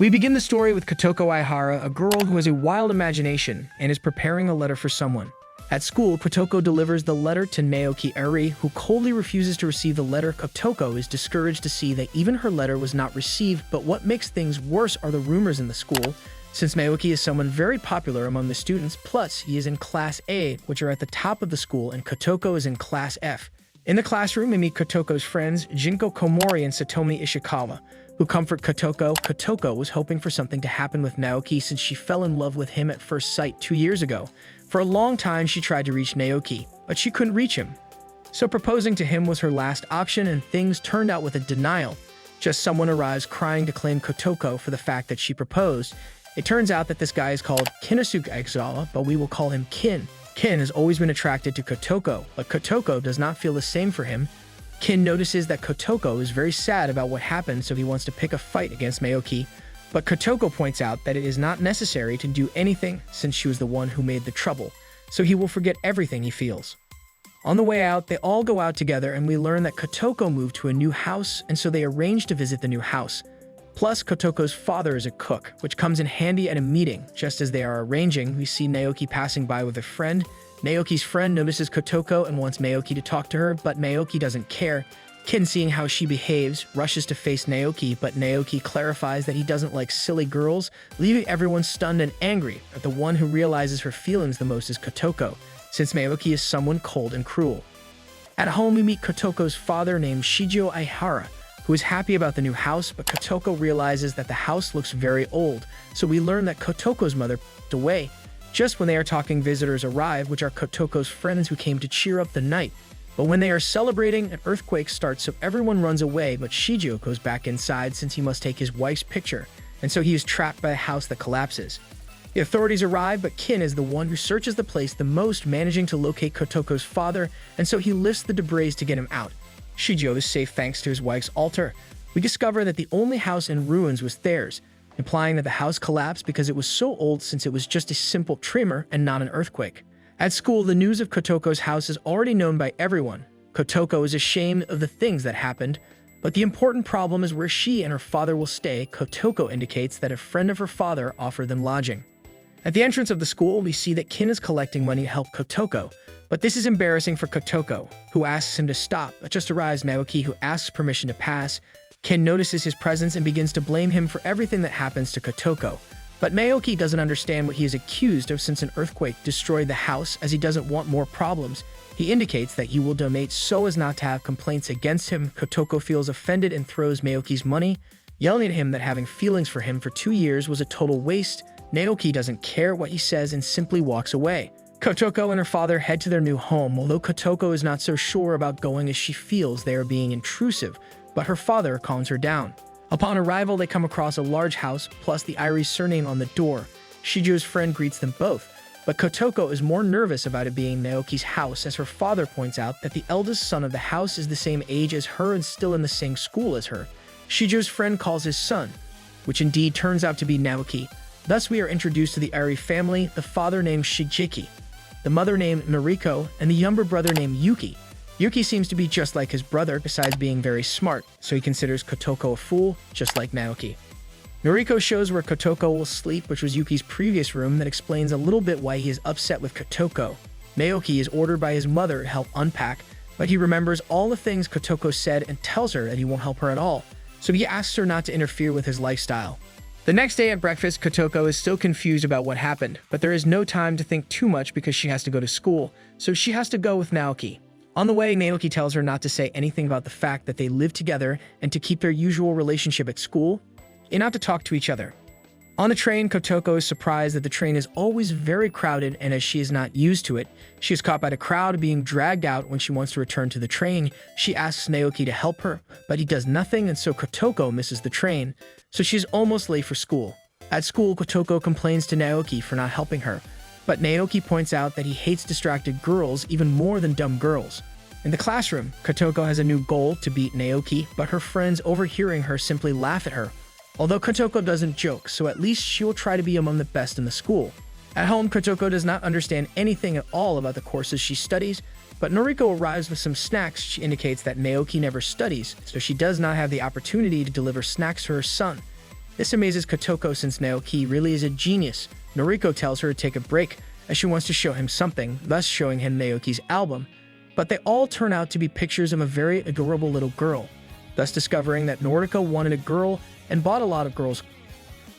We begin the story with Kotoko Aihara, a girl who has a wild imagination and is preparing a letter for someone. At school, Kotoko delivers the letter to Naoki Eri, who coldly refuses to receive the letter. Kotoko is discouraged to see that even her letter was not received, but what makes things worse are the rumors in the school, since Naoki is someone very popular among the students, plus he is in Class A, which are at the top of the school, and Kotoko is in Class F. In the classroom, we meet Kotoko's friends, Jinko Komori and Satomi Ishikawa, who comfort Kotoko. Kotoko was hoping for something to happen with Naoki since she fell in love with him at first sight 2 years ago. For a long time, she tried to reach Naoki, but she couldn't reach him. So proposing to him was her last option, and things turned out with a denial. Just someone arrives crying to claim Kotoko for the fact that she proposed. It turns out that this guy is called Kinosuke Aizawa, but we will call him Kin. Kin has always been attracted to Kotoko, but Kotoko does not feel the same for him. Kin notices that Kotoko is very sad about what happened, so he wants to pick a fight against Naoki. But Kotoko points out that it is not necessary to do anything since she was the one who made the trouble, so he will forget everything he feels. On the way out, they all go out together and we learn that Kotoko moved to a new house, and so they arrange to visit the new house. Plus, Kotoko's father is a cook, which comes in handy at a meeting. Just as they are arranging, we see Naoki passing by with a friend. Naoki's friend notices Kotoko and wants Naoki to talk to her, but Naoki doesn't care. Kin, seeing how she behaves, rushes to face Naoki, but Naoki clarifies that he doesn't like silly girls, leaving everyone stunned and angry. But the one who realizes her feelings the most is Kotoko, since Naoki is someone cold and cruel. At home, we meet Kotoko's father named Shijo Aihara, who is happy about the new house, but Kotoko realizes that the house looks very old, so we learn that Kotoko's mother passed away. Just when they are talking, visitors arrive, which are Kotoko's friends who came to cheer up the night. But when they are celebrating, an earthquake starts, so everyone runs away, but Shijo goes back inside since he must take his wife's picture, and so he is trapped by a house that collapses. The authorities arrive, but Kin is the one who searches the place the most, managing to locate Kotoko's father, and so he lifts the debris to get him out. Shijo is safe thanks to his wife's altar. We discover that the only house in ruins was theirs, implying that the house collapsed because it was so old since it was just a simple tremor and not an earthquake. At school, the news of Kotoko's house is already known by everyone. Kotoko is ashamed of the things that happened, but the important problem is where she and her father will stay. Kotoko indicates that a friend of her father offered them lodging. At the entrance of the school, we see that Kin is collecting money to help Kotoko, but this is embarrassing for Kotoko, who asks him to stop. But just arrives Naoki, who asks permission to pass. Kin notices his presence and begins to blame him for everything that happens to Kotoko. But Naoki doesn't understand what he is accused of since an earthquake destroyed the house, as he doesn't want more problems. He indicates that he will donate so as not to have complaints against him. Kotoko feels offended and throws Naoki's money, yelling at him that having feelings for him for 2 years was a total waste. Naoki doesn't care what he says and simply walks away. Kotoko and her father head to their new home, although Kotoko is not so sure about going as she feels they are being intrusive, but her father calms her down. Upon arrival, they come across a large house, plus the Iri's surname on the door. Shijo's friend greets them both, but Kotoko is more nervous about it being Naoki's house, as her father points out that the eldest son of the house is the same age as her and still in the same school as her. Shijo's friend calls his son, which indeed turns out to be Naoki. Thus we are introduced to the Iri family, the father named Shigeki, the mother named Noriko, and the younger brother named Yuki. Yuki seems to be just like his brother, besides being very smart, so he considers Kotoko a fool, just like Naoki. Noriko shows where Kotoko will sleep, which was Yuki's previous room. That explains a little bit why he is upset with Kotoko. Naoki is ordered by his mother to help unpack, but he remembers all the things Kotoko said and tells her that he won't help her at all, so he asks her not to interfere with his lifestyle. The next day at breakfast, Kotoko is still confused about what happened, but there is no time to think too much because she has to go to school, so she has to go with Naoki. On the way, Naoki tells her not to say anything about the fact that they live together and to keep their usual relationship at school, and not to talk to each other. On the train, Kotoko is surprised that the train is always very crowded, and as she is not used to it, she is caught by the crowd being dragged out. When she wants to return to the train, she asks Naoki to help her, but he does nothing, and so Kotoko misses the train, so she is almost late for school. At school, Kotoko complains to Naoki for not helping her, but Naoki points out that he hates distracted girls even more than dumb girls. In the classroom, Kotoko has a new goal to beat Naoki, but her friends overhearing her simply laugh at her. Although Kotoko doesn't joke, so at least she will try to be among the best in the school. At home, Kotoko does not understand anything at all about the courses she studies, but Noriko arrives with some snacks. She indicates that Naoki never studies, so she does not have the opportunity to deliver snacks to her son. This amazes Kotoko since Naoki really is a genius. Noriko tells her to take a break as she wants to show him something, thus showing him Naoki's album. But they all turn out to be pictures of a very adorable little girl, thus discovering that Noriko wanted a girl and bought a lot of girls.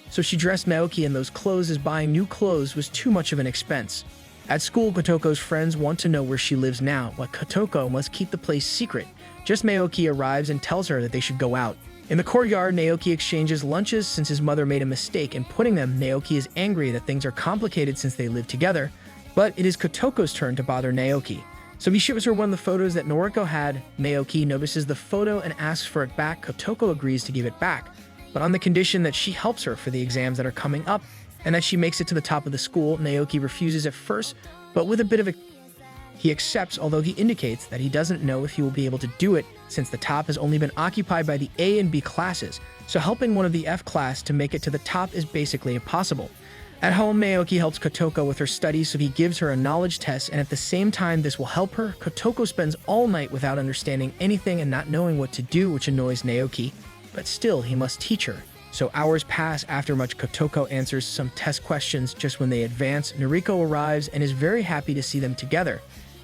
So she dressed Naoki in those clothes as buying new clothes was too much of an expense. At school, Kotoko's friends want to know where she lives now, but Kotoko must keep the place secret. Just Naoki arrives and tells her that they should go out. In the courtyard, Naoki exchanges lunches since his mother made a mistake in putting them. Naoki is angry that things are complicated since they live together, but it is Kotoko's turn to bother Naoki. So he shows her one of the photos that Noriko had. Naoki notices the photo and asks for it back. Kotoko agrees to give it back, but on the condition that she helps her for the exams that are coming up, and that she makes it to the top of the school. Naoki refuses at first, but with a bit of he accepts, although he indicates that he doesn't know if he will be able to do it since the top has only been occupied by the A and B classes, so helping one of the F class to make it to the top is basically impossible. At home, Naoki helps Kotoko with her studies, so he gives her a knowledge test, and at the same time this will help her. Kotoko spends all night without understanding anything and not knowing what to do, which annoys Naoki, but still he must teach her. So hours pass after much. Kotoko answers some test questions. Just when they advance, Noriko arrives and is very happy to see them together,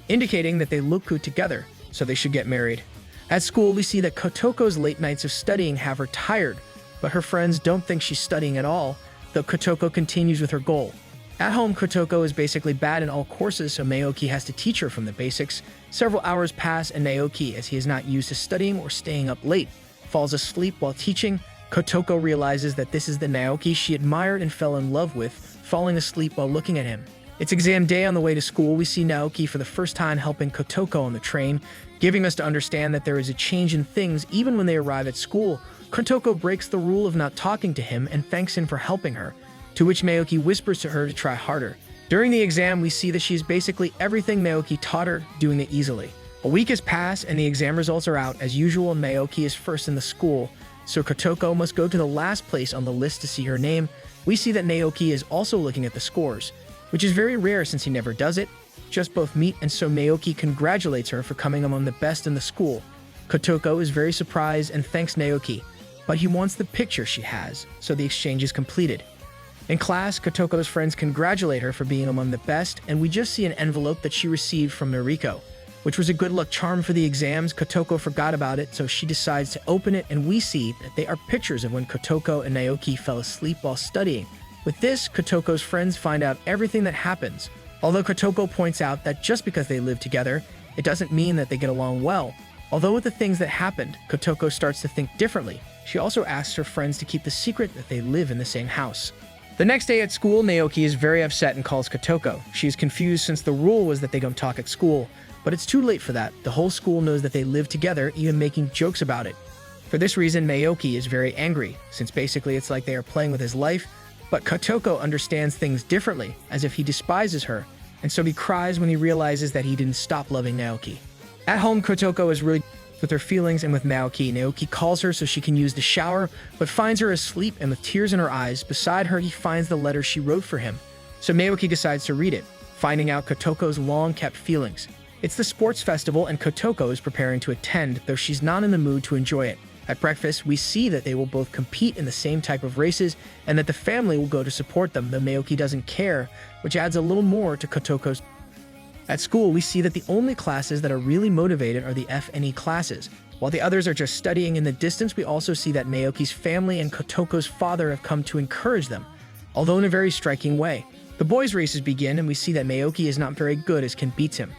indicating that they look good together, so they should get married. At school, we see that Kotoko's late nights of studying have her tired, but her friends don't think she's studying at all, though Kotoko continues with her goal. At home, Kotoko is basically bad in all courses, so Naoki has to teach her from the basics. Several hours pass and Naoki, as he is not used to studying or staying up late, falls asleep while teaching. Kotoko realizes that this is the Naoki she admired and fell in love with, falling asleep while looking at him. It's exam day. On the way to school, we see Naoki for the first time helping Kotoko on the train, giving us to understand that there is a change in things even when they arrive at school. Kotoko breaks the rule of not talking to him and thanks him for helping her, to which Naoki whispers to her to try harder. During the exam, we see that she's basically everything Naoki taught her, doing it easily. A week has passed and the exam results are out. As usual, Naoki is first in the school, so Kotoko must go to the last place on the list to see her name. We see that Naoki is also looking at the scores, which is very rare since he never does it. Just both meet, and so Naoki congratulates her for coming among the best in the school. Kotoko is very surprised and thanks Naoki, but he wants the picture she has, so the exchange is completed. In class, Kotoko's friends congratulate her for being among the best, and we just see an envelope that she received from Noriko, which was a good luck charm for the exams. Kotoko forgot about it, so she decides to open it, and we see that they are pictures of when Kotoko and Naoki fell asleep while studying. With this, Kotoko's friends find out everything that happens, although Kotoko points out that just because they live together, it doesn't mean that they get along well. Although with the things that happened, Kotoko starts to think differently. She also asks her friends to keep the secret that they live in the same house. The next day at school, Naoki is very upset and calls Kotoko. She is confused since the rule was that they don't talk at school, but it's too late for that. The whole school knows that they live together, even making jokes about it. For this reason, Naoki is very angry, since basically it's like they are playing with his life, but Kotoko understands things differently, as if he despises her, and so he cries when he realizes that he didn't stop loving Naoki. At home, Kotoko is really with her feelings and with Naoki. Naoki calls her so she can use the shower, but finds her asleep and with tears in her eyes. Beside her, he finds the letter she wrote for him, so Naoki decides to read it, finding out Kotoko's long-kept feelings. It's the sports festival and Kotoko is preparing to attend, though she's not in the mood to enjoy it. At breakfast, we see that they will both compete in the same type of races and that the family will go to support them, though Naoki doesn't care, which adds a little more to Kotoko's. At school, we see that the only classes that are really motivated are the F and E classes, while the others are just studying. In the distance, we also see that Naoki's family and Kotoko's father have come to encourage them, although in a very striking way. The boys' races begin and we see that Naoki is not very good as Ken beats him.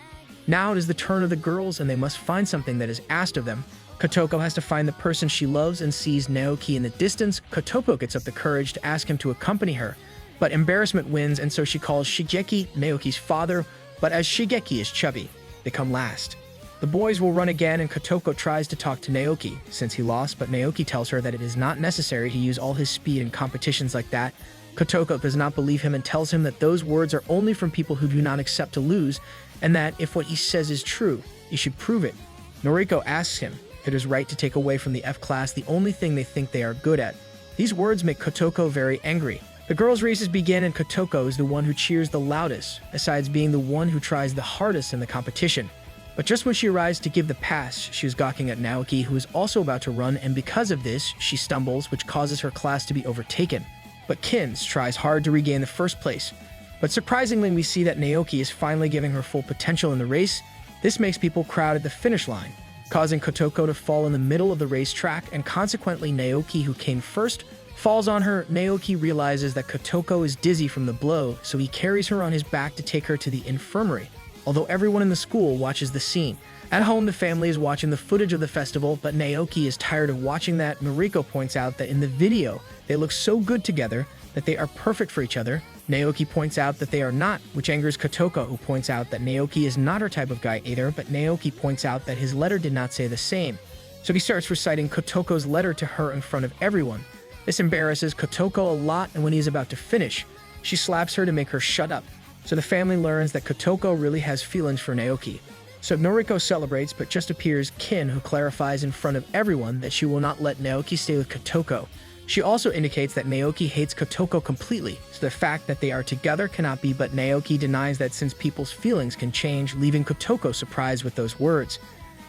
Now it is the turn of the girls and they must find something that is asked of them. Kotoko has to find the person she loves and sees Naoki in the distance. Kotoko gets up the courage to ask him to accompany her, but embarrassment wins and so she calls Shigeki, Naoki's father, but as Shigeki is chubby, they come last. The boys will run again and Kotoko tries to talk to Naoki since he lost, but Naoki tells her that it is not necessary to use all his speed in competitions like that. Kotoko does not believe him and tells him that those words are only from people who do not accept to lose, and that if what he says is true, he should prove it. Noriko asks him if it is right to take away from the F class the only thing they think they are good at. These words make Kotoko very angry. The girls' races begin and Kotoko is the one who cheers the loudest, besides being the one who tries the hardest in the competition. But just when she arrives to give the pass, she is gawking at Naoki, who is also about to run, and because of this, she stumbles, which causes her class to be overtaken. But Kins tries hard to regain the first place. But surprisingly, we see that Naoki is finally giving her full potential in the race. This makes people crowd at the finish line, causing Kotoko to fall in the middle of the racetrack, and consequently Naoki, who came first, falls on her. Naoki realizes that Kotoko is dizzy from the blow, so he carries her on his back to take her to the infirmary, although everyone in the school watches the scene. At home, the family is watching the footage of the festival, but Naoki is tired of watching that. Noriko points out that in the video, they look so good together, that they are perfect for each other. Naoki points out that they are not, which angers Kotoko, who points out that Naoki is not her type of guy either, but Naoki points out that his letter did not say the same. So he starts reciting Kotoko's letter to her in front of everyone. This embarrasses Kotoko a lot, and when he is about to finish, she slaps her to make her shut up. So the family learns that Kotoko really has feelings for Naoki. So Noriko celebrates, but just appears Kin, who clarifies in front of everyone that she will not let Naoki stay with Kotoko. She also indicates that Naoki hates Kotoko completely, so the fact that they are together cannot be, but Naoki denies that since people's feelings can change, leaving Kotoko surprised with those words.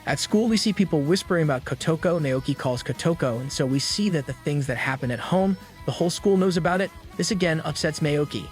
At school, we see people whispering about Kotoko. Naoki calls Kotoko, and so we see that the things that happen at home, the whole school knows about it. This again upsets Naoki.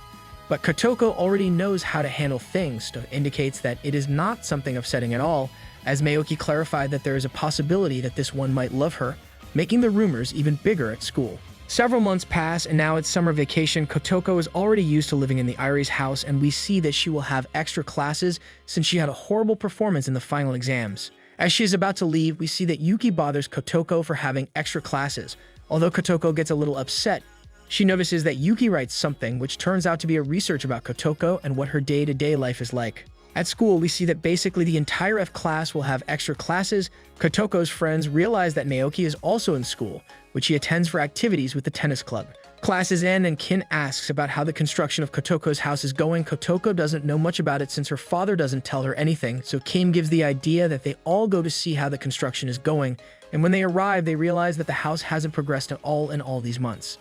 But Kotoko already knows how to handle things, so it indicates that it is not something upsetting at all, as Naoki clarified that there is a possibility that this one might love her, making the rumors even bigger at school. Several months pass, and now it's summer vacation. Kotoko is already used to living in the Iri's house, and we see that she will have extra classes since she had a horrible performance in the final exams. As she is about to leave, we see that Yuki bothers Kotoko for having extra classes. Although Kotoko gets a little upset, she notices that Yuki writes something, which turns out to be a research about Kotoko and what her day-to-day life is like. At school, we see that basically the entire F class will have extra classes. Kotoko's friends realize that Naoki is also in school, which he attends for activities with the tennis club. Classes end, and Kin asks about how the construction of Kotoko's house is going. Kotoko doesn't know much about it since her father doesn't tell her anything, so Kim gives the idea that they all go to see how the construction is going, and when they arrive, they realize that the house hasn't progressed at all in all these months.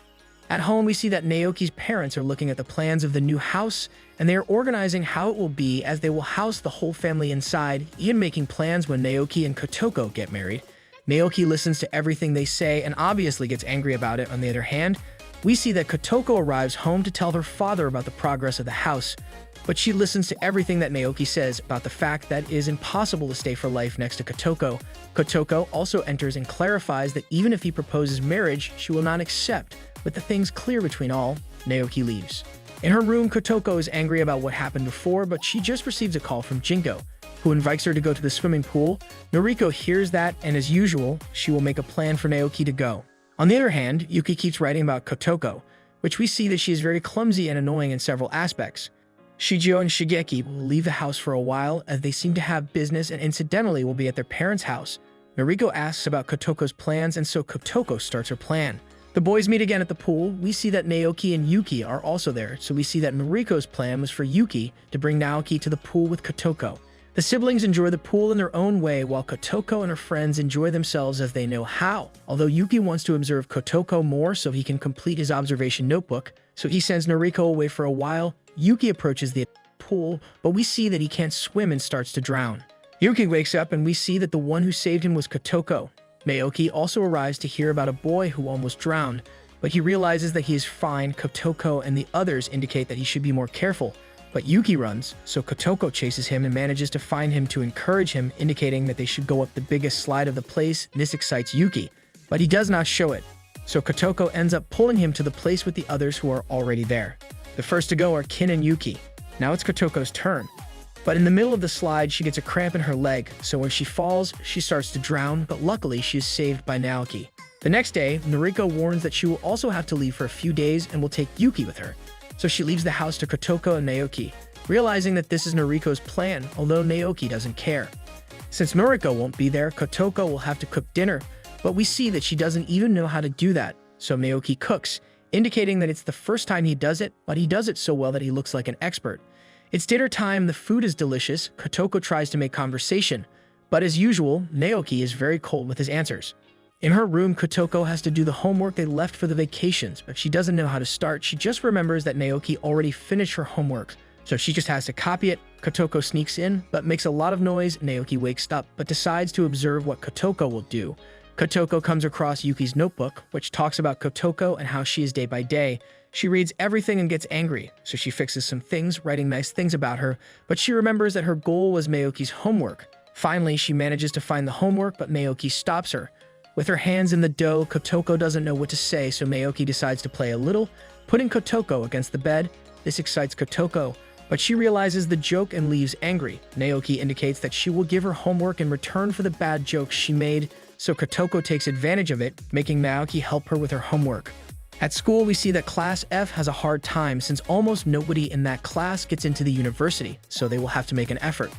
At home, we see that Naoki's parents are looking at the plans of the new house, and they are organizing how it will be, as they will house the whole family inside, even making plans when Naoki and Kotoko get married. Naoki listens to everything they say and obviously gets angry about it. On the other hand, we see that Kotoko arrives home to tell her father about the progress of the house, but she listens to everything that Naoki says about the fact that it is impossible to stay for life next to Kotoko. Kotoko also enters and clarifies that even if he proposes marriage, she will not accept. With the things clear between all, Naoki leaves. In her room, Kotoko is angry about what happened before, but she just receives a call from Jinko, who invites her to go to the swimming pool. Noriko hears that, and as usual, she will make a plan for Naoki to go. On the other hand, Yuki keeps writing about Kotoko, which we see that she is very clumsy and annoying in several aspects. Shigeo and Shigeki will leave the house for a while, as they seem to have business and incidentally will be at their parents' house. Noriko asks about Kotoko's plans, and so Kotoko starts her plan. The boys meet again at the pool. We see that Naoki and Yuki are also there, so we see that Noriko's plan was for Yuki to bring Naoki to the pool with Kotoko. The siblings enjoy the pool in their own way, while Kotoko and her friends enjoy themselves as they know how. Although Yuki wants to observe Kotoko more so he can complete his observation notebook, so he sends Noriko away for a while. Yuki approaches the pool, but we see that he can't swim and starts to drown. Yuki wakes up, and we see that the one who saved him was Kotoko. Naoki also arrives to hear about a boy who almost drowned, but he realizes that he is fine. Kotoko and the others indicate that he should be more careful, but Yuki runs, so Kotoko chases him and manages to find him to encourage him, indicating that they should go up the biggest slide of the place. This excites Yuki, but he does not show it, so Kotoko ends up pulling him to the place with the others who are already there. The first to go are Kin and Yuki. Now it's Kotoko's turn. But in the middle of the slide, she gets a cramp in her leg, so when she falls, she starts to drown, but luckily she is saved by Naoki. The next day, Noriko warns that she will also have to leave for a few days and will take Yuki with her, so she leaves the house to Kotoko and Naoki, realizing that this is Noriko's plan, although Naoki doesn't care. Since Noriko won't be there, Kotoko will have to cook dinner, but we see that she doesn't even know how to do that, so Naoki cooks, indicating that it's the first time he does it, but he does it so well that he looks like an expert. It's dinner time, the food is delicious. Kotoko tries to make conversation, but as usual, Naoki is very cold with his answers. In her room, Kotoko has to do the homework they left for the vacations, but she doesn't know how to start. She just remembers that Naoki already finished her homework, so she just has to copy it. Kotoko sneaks in, but makes a lot of noise. Naoki wakes up, but decides to observe what Kotoko will do. Kotoko comes across Yuki's notebook, which talks about Kotoko and how she is day by day. She reads everything and gets angry, so she fixes some things, writing nice things about her, but she remembers that her goal was Naoki's homework. Finally, she manages to find the homework, but Naoki stops her. With her hands in the dough, Kotoko doesn't know what to say, so Naoki decides to play a little, putting Kotoko against the bed. This excites Kotoko, but she realizes the joke and leaves angry. Naoki indicates that she will give her homework in return for the bad jokes she made, so Kotoko takes advantage of it, making Naoki help her with her homework. At school, we see that Class F has a hard time since almost nobody in that class gets into the university, so they will have to make an effort.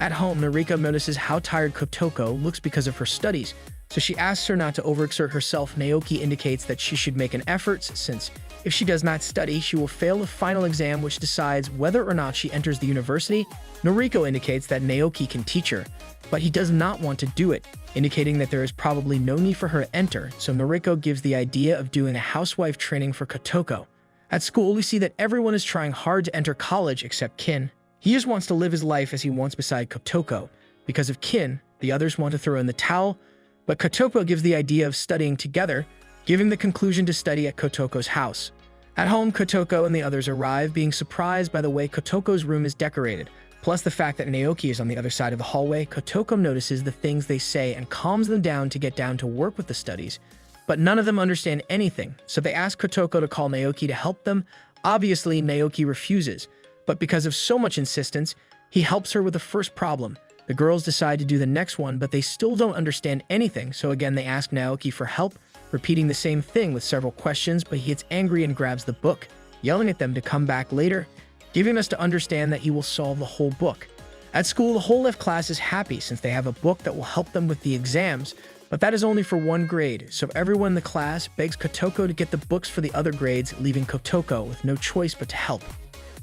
At home, Noriko notices how tired Kotoko looks because of her studies, so she asks her not to overexert herself. Naoki indicates that she should make an effort since if she does not study, she will fail the final exam which decides whether or not she enters the university. Noriko indicates that Naoki can teach her, but he does not want to do it, indicating that there is probably no need for her to enter, so Noriko gives the idea of doing a housewife training for Kotoko. At school, we see that everyone is trying hard to enter college except Kin. He just wants to live his life as he wants beside Kotoko. Because of Kin, the others want to throw in the towel, but Kotoko gives the idea of studying together, giving the conclusion to study at Kotoko's house. At home, Kotoko and the others arrive, being surprised by the way Kotoko's room is decorated, plus the fact that Naoki is on the other side of the hallway. Kotoko notices the things they say and calms them down to get down to work with the studies, but none of them understand anything, so they ask Kotoko to call Naoki to help them. Obviously, Naoki refuses, but because of so much insistence, he helps her with the first problem. The girls decide to do the next one, but they still don't understand anything, so again they ask Naoki for help, repeating the same thing with several questions, but he gets angry and grabs the book, yelling at them to come back later, giving us to understand that he will solve the whole book. At school, the whole F class is happy since they have a book that will help them with the exams, but that is only for one grade, so everyone in the class begs Kotoko to get the books for the other grades, leaving Kotoko with no choice but to help.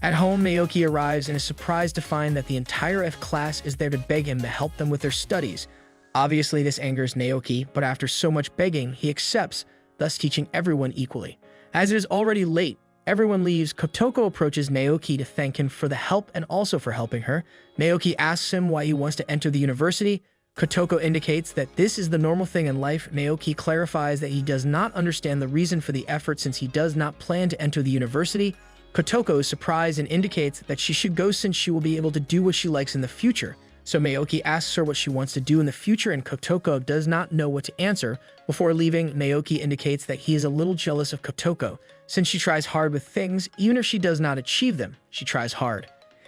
At home, Naoki arrives and is surprised to find that the entire F class is there to beg him to help them with their studies. Obviously, this angers Naoki, but after so much begging, he accepts, thus teaching everyone equally. As it is already late, everyone leaves. Kotoko approaches Naoki to thank him for the help and also for helping her. Naoki asks him why he wants to enter the university. Kotoko indicates that this is the normal thing in life. Naoki clarifies that he does not understand the reason for the effort since he does not plan to enter the university. Kotoko is surprised and indicates that she should go since she will be able to do what she likes in the future. So Naoki asks her what she wants to do in the future and Kotoko does not know what to answer. Before leaving, Naoki indicates that he is a little jealous of Kotoko, since she tries hard with things. Even if she does not achieve them, she tries hard.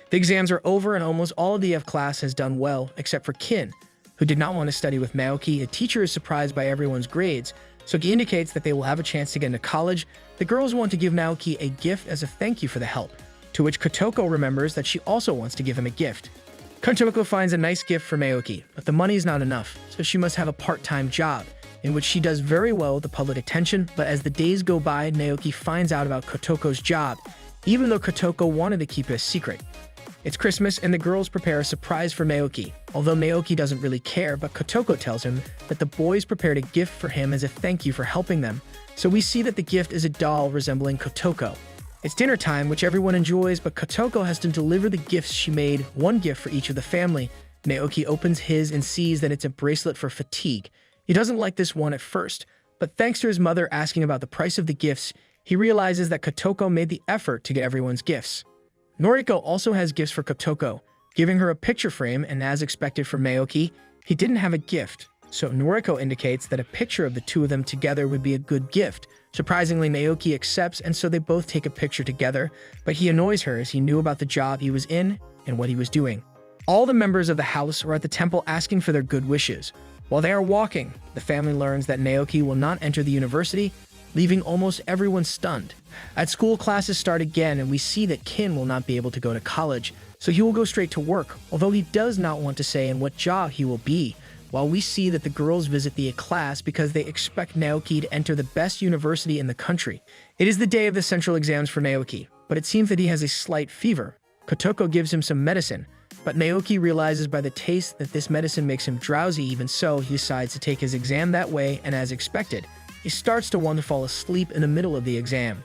The exams are over and almost all of the F class has done well, except for Kin, who did not want to study with Naoki. A teacher is surprised by everyone's grades, so he indicates that they will have a chance to get into college. The girls want to give Naoki a gift as a thank you for the help, to which Kotoko remembers that she also wants to give him a gift. Kotoko finds a nice gift for Naoki, but the money is not enough, so she must have a part-time job, in which she does very well with the public attention. But as the days go by, Naoki finds out about Kotoko's job, even though Kotoko wanted to keep it a secret. It's Christmas, and the girls prepare a surprise for Naoki, although Naoki doesn't really care, but Kotoko tells him that the boys prepared a gift for him as a thank you for helping them, so we see that the gift is a doll resembling Kotoko. It's dinner time, which everyone enjoys, but Kotoko has to deliver the gifts she made, one gift for each of the family. Naoki opens his and sees that it's a bracelet for fatigue. He doesn't like this one at first, but thanks to his mother asking about the price of the gifts, he realizes that Kotoko made the effort to get everyone's gifts. Noriko also has gifts for Kotoko, giving her a picture frame, and as expected from Naoki, he didn't have a gift, so Noriko indicates that a picture of the two of them together would be a good gift. Surprisingly, Naoki accepts, and so they both take a picture together, but he annoys her as he knew about the job he was in and what he was doing. All the members of the house are at the temple asking for their good wishes. While they are walking, the family learns that Naoki will not enter the university, leaving almost everyone stunned. At school, classes start again, and we see that Kin will not be able to go to college, so he will go straight to work, although he does not want to say in what job he will be. While we see that the girls visit the class because they expect Naoki to enter the best university in the country. It is the day of the central exams for Naoki, but it seems that he has a slight fever. Kotoko gives him some medicine, but Naoki realizes by the taste that this medicine makes him drowsy. Even so, he decides to take his exam that way, and as expected, he starts to want to fall asleep in the middle of the exam.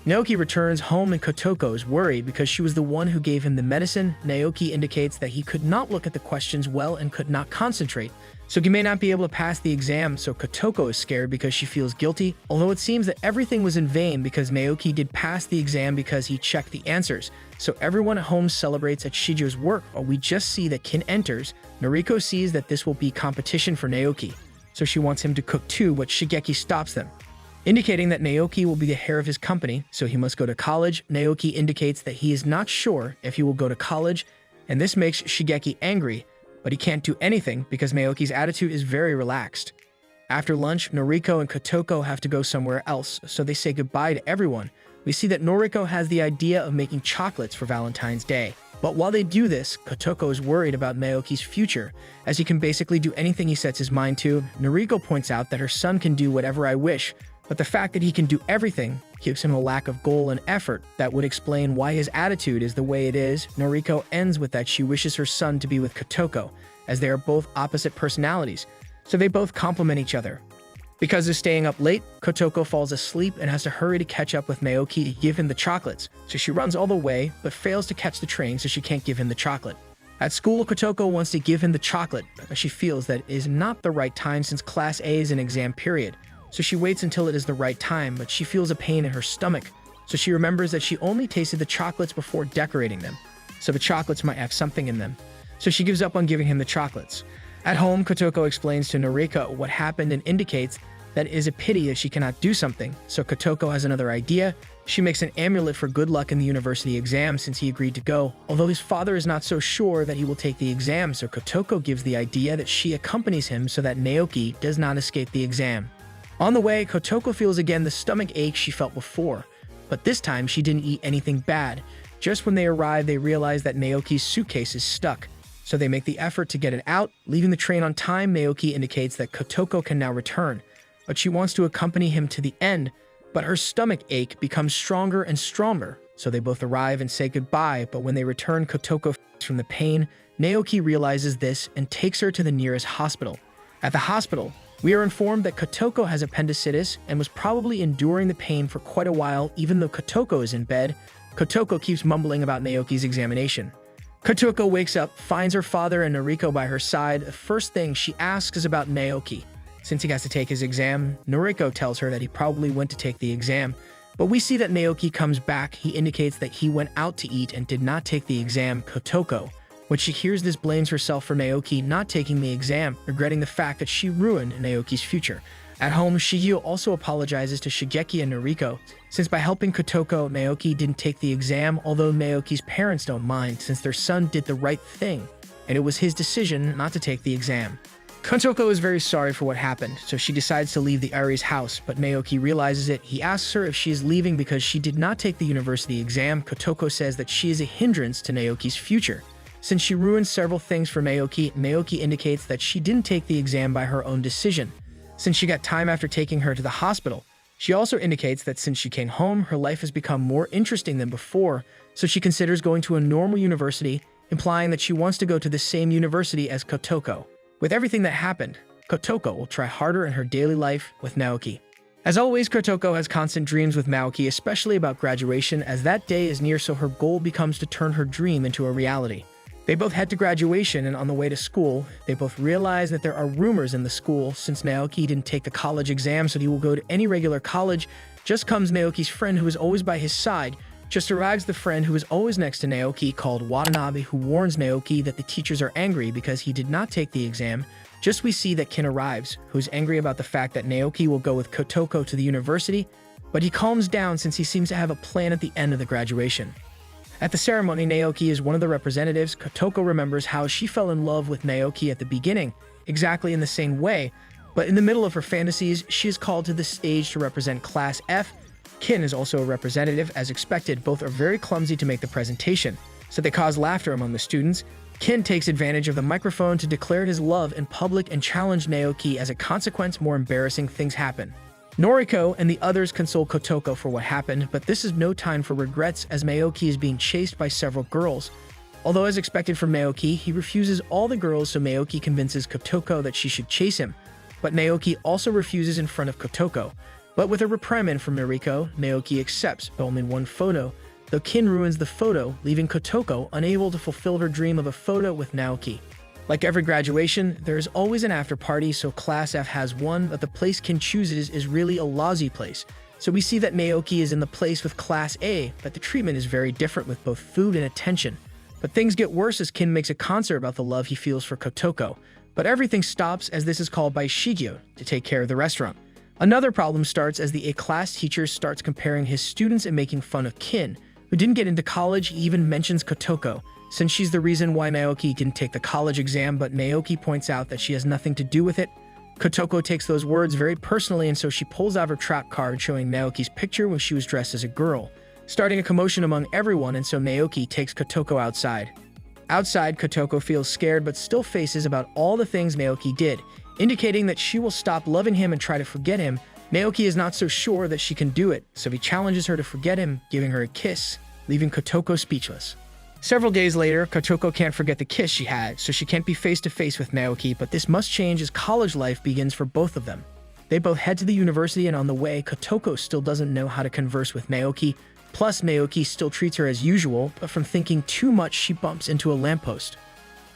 Naoki returns home and Kotoko is worried because she was the one who gave him the medicine. Naoki indicates that he could not look at the questions well and could not concentrate, so he may not be able to pass the exam, so Kotoko is scared because she feels guilty, although it seems that everything was in vain because Naoki did pass the exam because he checked the answers. So everyone at home celebrates at Shijo's work while we just see that Kin enters. Noriko sees that this will be competition for Naoki, so she wants him to cook too, but Shigeki stops them, indicating that Naoki will be the heir of his company, so he must go to college. Naoki indicates that he is not sure if he will go to college, and this makes Shigeki angry, but he can't do anything because Naoki's attitude is very relaxed. After lunch, Noriko and Kotoko have to go somewhere else, so they say goodbye to everyone. We see that Noriko has the idea of making chocolates for Valentine's Day. But while they do this, Kotoko is worried about Naoki's future, as he can basically do anything he sets his mind to. Noriko points out that her son can do whatever I wish, but the fact that he can do everything gives him a lack of goal and effort that would explain why his attitude is the way it is. Noriko ends with that she wishes her son to be with Kotoko, as they are both opposite personalities, so they both complement each other. Because of staying up late, Kotoko falls asleep and has to hurry to catch up with Naoki to give him the chocolates, so she runs all the way, but fails to catch the train so she can't give him the chocolate. At school, Kotoko wants to give him the chocolate, but she feels that it is not the right time since Class A is an exam period. So she waits until it is the right time, but she feels a pain in her stomach, so she remembers that she only tasted the chocolates before decorating them, so the chocolates might have something in them. So she gives up on giving him the chocolates. At home, Kotoko explains to Noriko what happened and indicates that it is a pity that she cannot do something, so Kotoko has another idea. She makes an amulet for good luck in the university exam since he agreed to go, although his father is not so sure that he will take the exam, so Kotoko gives the idea that she accompanies him so that Naoki does not escape the exam. On the way, Kotoko feels again the stomach ache she felt before, but this time she didn't eat anything bad. Just when they arrive, they realize that Naoki's suitcase is stuck, so they make the effort to get it out. Leaving the train on time, Naoki indicates that Kotoko can now return, but she wants to accompany him to the end, but her stomach ache becomes stronger and stronger, so they both arrive and say goodbye, but when they return, Kotoko from the pain. Naoki realizes this and takes her to the nearest hospital. At the hospital, we are informed that Kotoko has appendicitis and was probably enduring the pain for quite a while. Even though Kotoko is in bed, Kotoko keeps mumbling about Naoki's examination. Kotoko wakes up, finds her father and Noriko by her side. The first thing she asks is about Naoki. Since he has to take his exam, Noriko tells her that he probably went to take the exam, but we see that Naoki comes back. He indicates that he went out to eat and did not take the exam. Kotoko, when she hears this, blames herself for Naoki not taking the exam, regretting the fact that she ruined Naoki's future. At home, Shigeo also apologizes to Shigeki and Noriko, since by helping Kotoko, Naoki didn't take the exam, although Naoki's parents don't mind since their son did the right thing, and it was his decision not to take the exam. Kotoko is very sorry for what happened, so she decides to leave the Ari's house, but Naoki realizes it. He asks her if she is leaving because she did not take the university exam. Kotoko says that she is a hindrance to Naoki's future. Since she ruined several things for Naoki, Naoki indicates that she didn't take the exam by her own decision, since she got time after taking her to the hospital. She also indicates that since she came home, her life has become more interesting than before, so she considers going to a normal university, implying that she wants to go to the same university as Kotoko. With everything that happened, Kotoko will try harder in her daily life with Naoki. As always, Kotoko has constant dreams with Naoki, especially about graduation, as that day is near, so her goal becomes to turn her dream into a reality. They both head to graduation, and on the way to school, they both realize that there are rumors in the school. Since Naoki didn't take the college exam, so he will go to any regular college. Just comes Naoki's friend, who is always by his side. Just arrives the friend who is always next to Naoki, called Watanabe, who warns Naoki that the teachers are angry because he did not take the exam. Just we see that Kin arrives, who's angry about the fact that Naoki will go with Kotoko to the university, but he calms down since he seems to have a plan at the end of the graduation. At the ceremony, Naoki is one of the representatives. Kotoko remembers how she fell in love with Naoki at the beginning, exactly in the same way, but in the middle of her fantasies, she is called to the stage to represent Class F. Kin is also a representative. As expected, both are very clumsy to make the presentation, so they cause laughter among the students. Kin takes advantage of the microphone to declare his love in public and challenge Naoki. As a consequence, more embarrassing things happen. Noriko and the others console Kotoko for what happened, but this is no time for regrets as Naoki is being chased by several girls. Although as expected from Naoki, he refuses all the girls, so Naoki convinces Kotoko that she should chase him, but Naoki also refuses in front of Kotoko. But with a reprimand from Mariko, Naoki accepts, but only one photo, though Kin ruins the photo, leaving Kotoko unable to fulfill her dream of a photo with Naoki. Like every graduation, there is always an after party, so Class F has one, but the place Kin chooses is really a lousy place. So we see that Naoki is in the place with Class A, but the treatment is very different with both food and attention. But things get worse as Kin makes a concert about the love he feels for Kotoko. But everything stops as this is called by Shigyo to take care of the restaurant. Another problem starts as the A-class teacher starts comparing his students and making fun of Kin, who didn't get into college. He even mentions Kotoko, since she's the reason why Naoki didn't take the college exam, but Naoki points out that she has nothing to do with it. Kotoko takes those words very personally, and so she pulls out her trap card showing Naoki's picture when she was dressed as a girl, starting a commotion among everyone, and so Naoki takes Kotoko outside. Outside, Kotoko feels scared but still faces about all the things Naoki did, indicating that she will stop loving him and try to forget him. Naoki is not so sure that she can do it, so he challenges her to forget him, giving her a kiss, leaving Kotoko speechless. Several days later, Kotoko can't forget the kiss she had, so she can't be face-to-face with Naoki, but this must change as college life begins for both of them. They both head to the university, and on the way, Kotoko still doesn't know how to converse with Naoki, plus Naoki still treats her as usual, but from thinking too much, she bumps into a lamppost.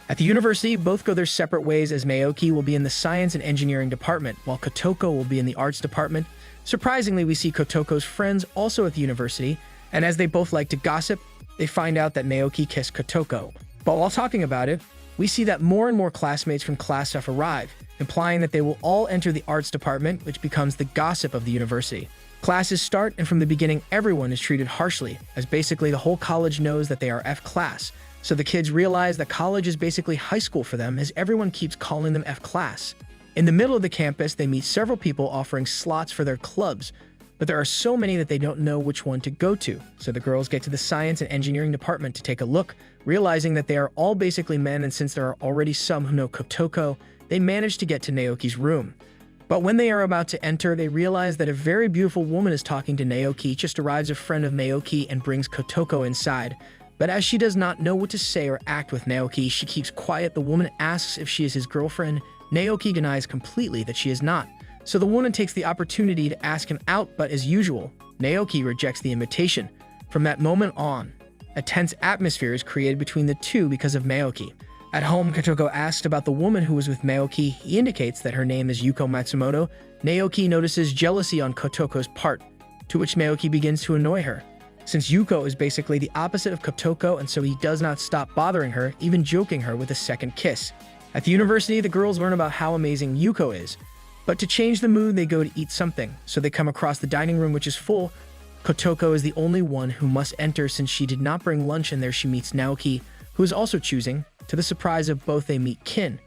At the university, both go their separate ways as Naoki will be in the science and engineering department, while Kotoko will be in the arts department. Surprisingly, we see Kotoko's friends also at the university, and as they both like to gossip, they find out that Naoki kissed Kotoko. But while talking about it, we see that more and more classmates from Class F arrive, implying that they will all enter the arts department, which becomes the gossip of the university. Classes start, and from the beginning, everyone is treated harshly, as basically the whole college knows that they are F class. So the kids realize that college is basically high school for them, as everyone keeps calling them F class. In the middle of the campus, they meet several people offering slots for their clubs, but there are so many that they don't know which one to go to. So the girls get to the science and engineering department to take a look, realizing that they are all basically men, and since there are already some who know Kotoko, they manage to get to Naoki's room. But when they are about to enter, they realize that a very beautiful woman is talking to Naoki. Just arrives a friend of Naoki and brings Kotoko inside. But as she does not know what to say or act with Naoki, she keeps quiet. The woman asks if she is his girlfriend. Naoki denies completely that she is not. So the woman takes the opportunity to ask him out, but as usual, Naoki rejects the invitation. From that moment on, a tense atmosphere is created between the two because of Naoki. At home, Kotoko asks about the woman who was with Naoki. He indicates that her name is Yuko Matsumoto. Naoki notices jealousy on Kotoko's part, to which Naoki begins to annoy her. Since Yuko is basically the opposite of Kotoko, and so he does not stop bothering her, even joking her with a second kiss. At the university, the girls learn about how amazing Yuko is. But to change the mood, they go to eat something, so they come across the dining room, which is full. Kotoko is the only one who must enter since she did not bring lunch, and there she meets Naoki, who is also choosing. To the surprise of both, they meet Kin,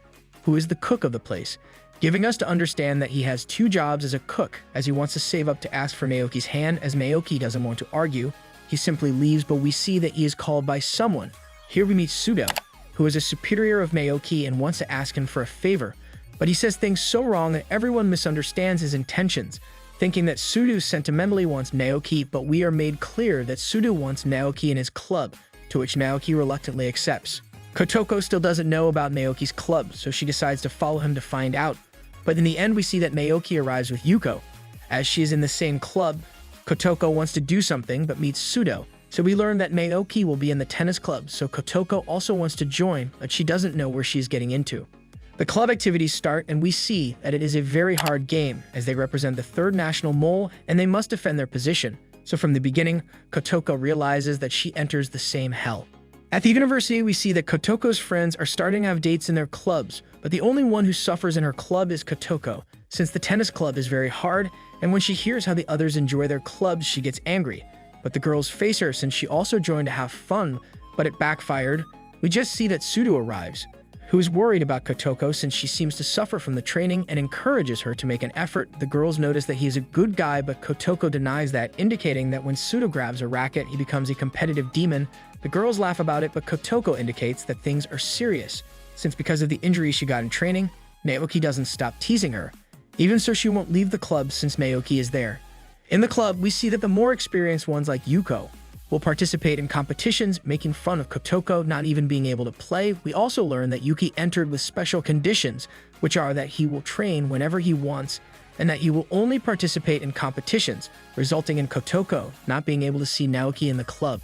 who is the cook of the place, giving us to understand that he has two jobs as a cook, as he wants to save up to ask for Naoki's hand, as Naoki doesn't want to argue. He simply leaves, but we see that he is called by someone. Here we meet Sudo, who is a superior of Naoki and wants to ask him for a favor, but he says things so wrong that everyone misunderstands his intentions, thinking that Sudo sentimentally wants Naoki, but we are made clear that Sudo wants Naoki in his club, to which Naoki reluctantly accepts. Kotoko still doesn't know about Naoki's club, so she decides to follow him to find out. But in the end, we see that Naoki arrives with Yuko. As she is in the same club, Kotoko wants to do something but meets Sudo. So we learn that Naoki will be in the tennis club, so Kotoko also wants to join, but she doesn't know where she is getting into. The club activities start, and we see that it is a very hard game, as they represent the third national mole, and they must defend their position. So from the beginning, Kotoko realizes that she enters the same hell. At the university, we see that Kotoko's friends are starting to have dates in their clubs, but the only one who suffers in her club is Kotoko, since the tennis club is very hard, and when she hears how the others enjoy their clubs, she gets angry. But the girls face her since she also joined to have fun, but it backfired. We just see that Sudo arrives, who is worried about Kotoko since she seems to suffer from the training and encourages her to make an effort. The girls notice that he is a good guy, but Kotoko denies that, indicating that when Sudo grabs a racket, he becomes a competitive demon. The girls laugh about it, but Kotoko indicates that things are serious, since because of the injury she got in training, Naoki doesn't stop teasing her. Even so, she won't leave the club since Naoki is there. In the club, we see that the more experienced ones like Yuko will participate in competitions, making fun of Kotoko not even being able to play. We also learn that Yuki entered with special conditions, which are that he will train whenever he wants, and that he will only participate in competitions, resulting in Kotoko not being able to see Naoki in the club.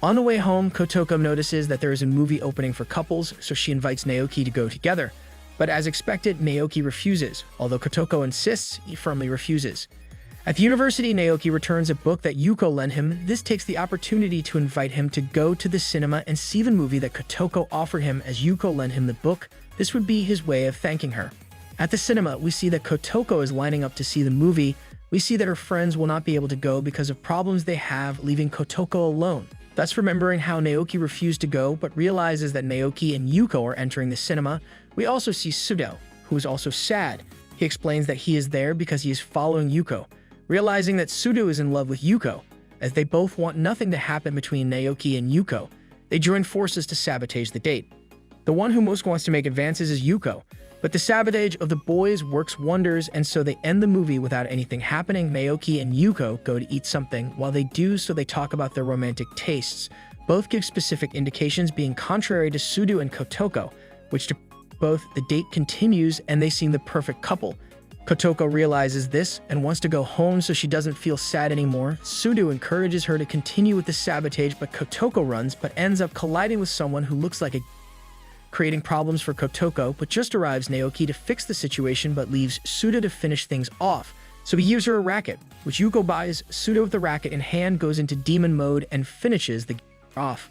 On the way home, Kotoko notices that there is a movie opening for couples, so she invites Naoki to go together. But as expected, Naoki refuses. Although Kotoko insists, he firmly refuses. At the university, Naoki returns a book that Yuko lent him. This takes the opportunity to invite him to go to the cinema and see the movie that Kotoko offered him as Yuko lent him the book. This would be his way of thanking her. At the cinema, we see that Kotoko is lining up to see the movie. We see that her friends will not be able to go because of problems they have, leaving Kotoko alone. Thus, remembering how Naoki refused to go but realizes that Naoki and Yuko are entering the cinema, we also see Sudo, who is also sad. He explains that he is there because he is following Yuko. Realizing that Sudo is in love with Yuko, as they both want nothing to happen between Naoki and Yuko, they join forces to sabotage the date. The one who most wants to make advances is Yuko, but the sabotage of the boys works wonders, and so they end the movie without anything happening. Naoki and Yuko go to eat something. While they do so, they talk about their romantic tastes. Both give specific indications, being contrary to Sudo and Kotoko, which to both the date continues and they seem the perfect couple. Kotoko realizes this and wants to go home so she doesn't feel sad anymore. Sudo encourages her to continue with the sabotage, but Kotoko runs but ends up colliding with someone who looks like creating problems for Kotoko, but just arrives Naoki to fix the situation but leaves Sudo to finish things off. So he gives her a racket, which Yuko buys. Sudo with the racket in hand goes into demon mode and finishes the off.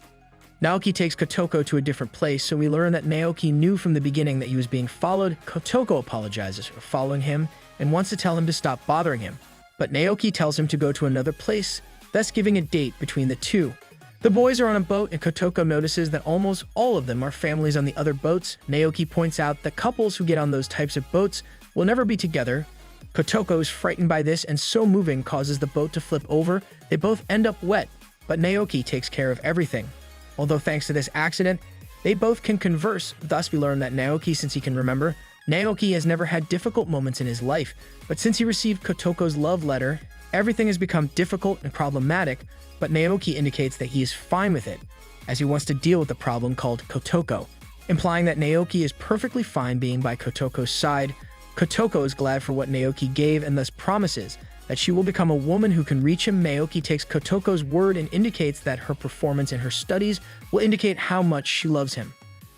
Naoki takes Kotoko to a different place, so we learn that Naoki knew from the beginning that he was being followed. Kotoko apologizes for following him and wants to tell him to stop bothering him, but Naoki tells him to go to another place, thus giving a date between the two. The boys are on a boat, and Kotoko notices that almost all of them are families on the other boats. Naoki points out that couples who get on those types of boats will never be together. Kotoko is frightened by this, and so moving causes the boat to flip over. They both end up wet, but Naoki takes care of everything. Although thanks to this accident, they both can converse. Thus we learn that Naoki, since he can remember, Naoki has never had difficult moments in his life, but since he received Kotoko's love letter, everything has become difficult and problematic, but Naoki indicates that he is fine with it, as he wants to deal with the problem called Kotoko, implying that Naoki is perfectly fine being by Kotoko's side. Kotoko is glad for what Naoki gave and thus promises that she will become a woman who can reach him. Naoki takes Kotoko's word and indicates that her performance in her studies will indicate how much she loves him.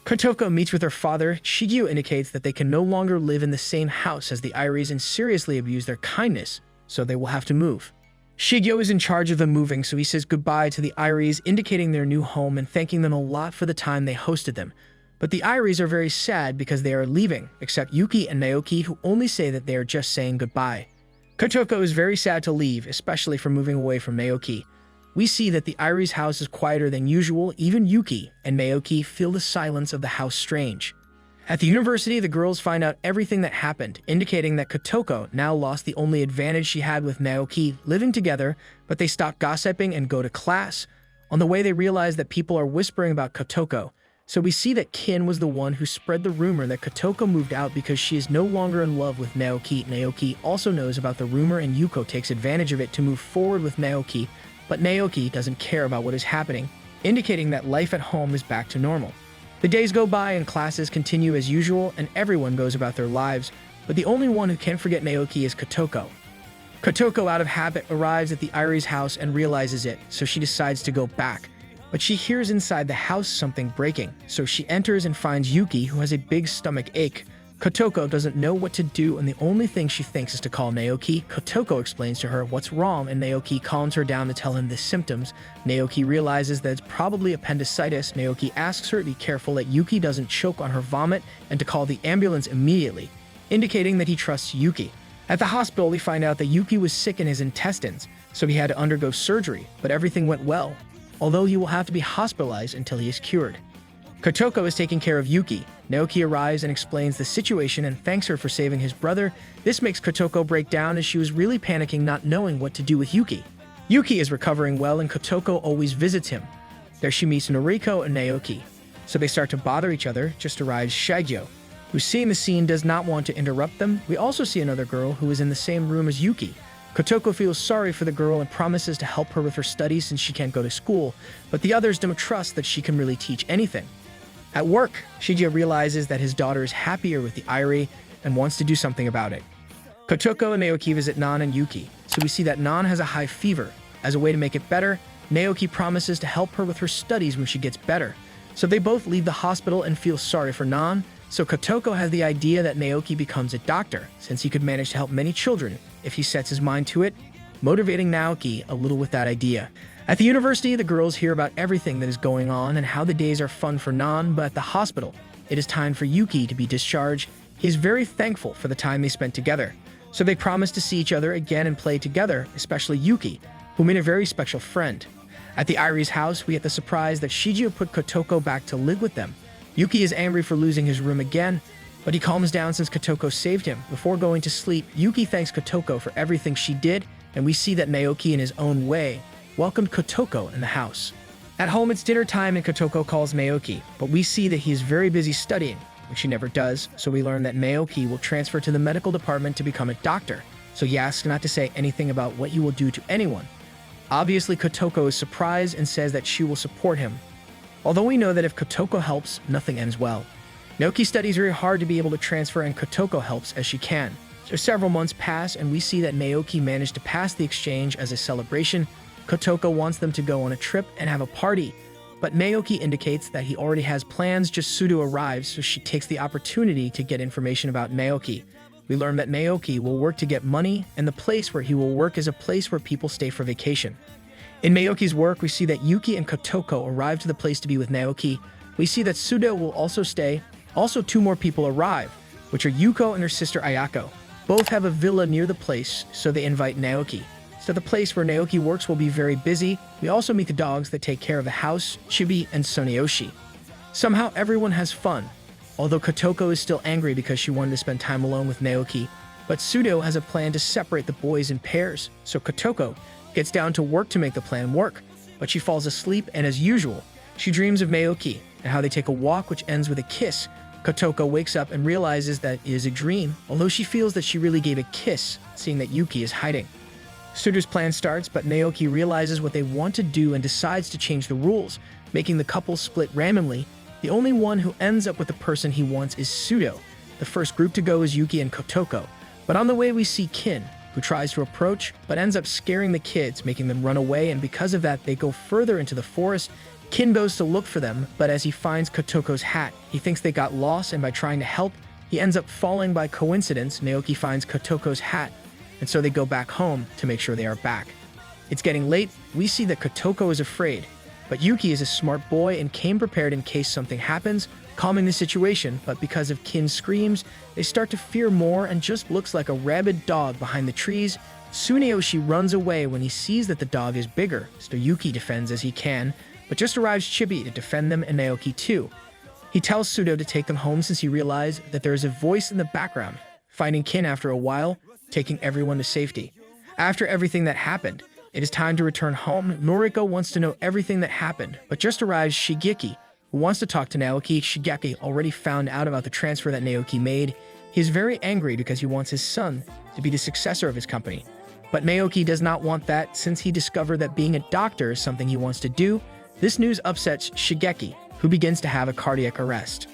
Kotoko meets with her father. Shigeo indicates that they can no longer live in the same house as the Iris and seriously abuse their kindness, so they will have to move. Shigeo is in charge of the moving, so he says goodbye to the Iris, indicating their new home and thanking them a lot for the time they hosted them. But the Iris are very sad because they are leaving, except Yuki and Naoki, who only say that they are just saying goodbye. Kotoko is very sad to leave, especially for moving away from Naoki. We see that the Iris house is quieter than usual. Even Yuki and Naoki feel the silence of the house strange. At the university, the girls find out everything that happened, indicating that Kotoko now lost the only advantage she had with Naoki, living together, but they stop gossiping and go to class. On the way, they realize that people are whispering about Kotoko, so we see that Kin was the one who spread the rumor that Kotoko moved out because she is no longer in love with Naoki. Naoki also knows about the rumor, and Yuko takes advantage of it to move forward with Naoki, but Naoki doesn't care about what is happening, indicating that life at home is back to normal. The days go by and classes continue as usual, and everyone goes about their lives, but the only one who can't forget Naoki is Kotoko. Kotoko, out of habit, arrives at the Iris house and realizes it, so she decides to go back. But she hears inside the house something breaking, so she enters and finds Yuki, who has a big stomach ache. Kotoko doesn't know what to do, and the only thing she thinks is to call Naoki. Kotoko explains to her what's wrong, and Naoki calms her down to tell him the symptoms. Naoki realizes that it's probably appendicitis. Naoki asks her to be careful that Yuki doesn't choke on her vomit and to call the ambulance immediately, indicating that he trusts Yuki. At the hospital, we find out that Yuki was sick in his intestines, so he had to undergo surgery, but everything went well, although he will have to be hospitalized until he is cured. Kotoko is taking care of Yuki. Naoki arrives and explains the situation and thanks her for saving his brother. This makes Kotoko break down as she was really panicking, not knowing what to do with Yuki. Yuki is recovering well and Kotoko always visits him. There she meets Noriko and Naoki, so they start to bother each other. Just arrives Shigeo, who, seeing the scene, does not want to interrupt them. We also see another girl who is in the same room as Yuki. Kotoko feels sorry for the girl and promises to help her with her studies since she can't go to school, but the others don't trust that she can really teach anything. At work, Shigeo realizes that his daughter is happier with the Irie and wants to do something about it. Kotoko and Naoki visit Nan and Yuki, so we see that Nan has a high fever. As a way to make it better, Naoki promises to help her with her studies when she gets better. So they both leave the hospital and feel sorry for Nan, so Kotoko has the idea that Naoki becomes a doctor, since he could manage to help many children if he sets his mind to it, motivating Naoki a little with that idea. At the university, the girls hear about everything that is going on and how the days are fun for Nan, but at the hospital, it is time for Yuki to be discharged. He is very thankful for the time they spent together, so they promise to see each other again and play together, especially Yuki, who made a very special friend. At the Irie's house, we get the surprise that Shigeo put Kotoko back to live with them. Yuki is angry for losing his room again, but he calms down since Kotoko saved him. Before going to sleep, Yuki thanks Kotoko for everything she did, and we see that Naoki, in his own way, welcomed Kotoko in the house. At home, it's dinner time and Kotoko calls Naoki, but we see that he is very busy studying, which he never does, so we learn that Naoki will transfer to the medical department to become a doctor, so he asks not to say anything about what you will do to anyone. Obviously, Kotoko is surprised and says that she will support him. Although we know that if Kotoko helps, nothing ends well. Naoki studies very hard to be able to transfer, and Kotoko helps as she can. So several months pass, and we see that Naoki managed to pass the exchange as a celebration. Kotoko wants them to go on a trip and have a party, but Naoki indicates that he already has plans. Just Sudo arrives, so she takes the opportunity to get information about Naoki. We learn that Naoki will work to get money, and the place where he will work is a place where people stay for vacation. In Naoki's work, we see that Yuki and Kotoko arrive to the place to be with Naoki. We see that Sudo will also stay. Also, two more people arrive, which are Yuko and her sister Ayako. Both have a villa near the place, so they invite Naoki. So the place where Naoki works will be very busy. We also meet the dogs that take care of the house, Chibi and Soneyoshi. Somehow everyone has fun, although Kotoko is still angry because she wanted to spend time alone with Naoki. But Sudo has a plan to separate the boys in pairs, so Kotoko gets down to work to make the plan work, but she falls asleep, and as usual, she dreams of Naoki and how they take a walk, which ends with a kiss. Kotoko wakes up and realizes that it is a dream, although she feels that she really gave a kiss, seeing that Yuki is hiding. Sudo's plan starts, but Naoki realizes what they want to do and decides to change the rules, making the couple split randomly. The only one who ends up with the person he wants is Sudo. The first group to go is Yuki and Kotoko, but on the way we see Kin, who tries to approach, but ends up scaring the kids, making them run away, and because of that, they go further into the forest. Kin goes to look for them, but as he finds Kotoko's hat, he thinks they got lost, and by trying to help, he ends up falling by coincidence. Naoki finds Kotoko's hat, and so they go back home to make sure they are back. It's getting late. We see that Kotoko is afraid, but Yuki is a smart boy and came prepared in case something happens, calming the situation, but because of Kin's screams, they start to fear more and just looks like a rabid dog behind the trees. Tsuneyoshi runs away when he sees that the dog is bigger, so Yuki defends as he can, but just arrives Chibi to defend them and Naoki too. He tells Sudo to take them home since he realized that there is a voice in the background, finding Kin after a while, taking everyone to safety. After everything that happened, it is time to return home. Noriko wants to know everything that happened, but just arrives Shigeki, who wants to talk to Naoki. Shigeki already found out about the transfer that Naoki made. He is very angry because he wants his son to be the successor of his company. But Naoki does not want that since he discovered that being a doctor is something he wants to do. This news upsets Shigeki, who begins to have a cardiac arrest.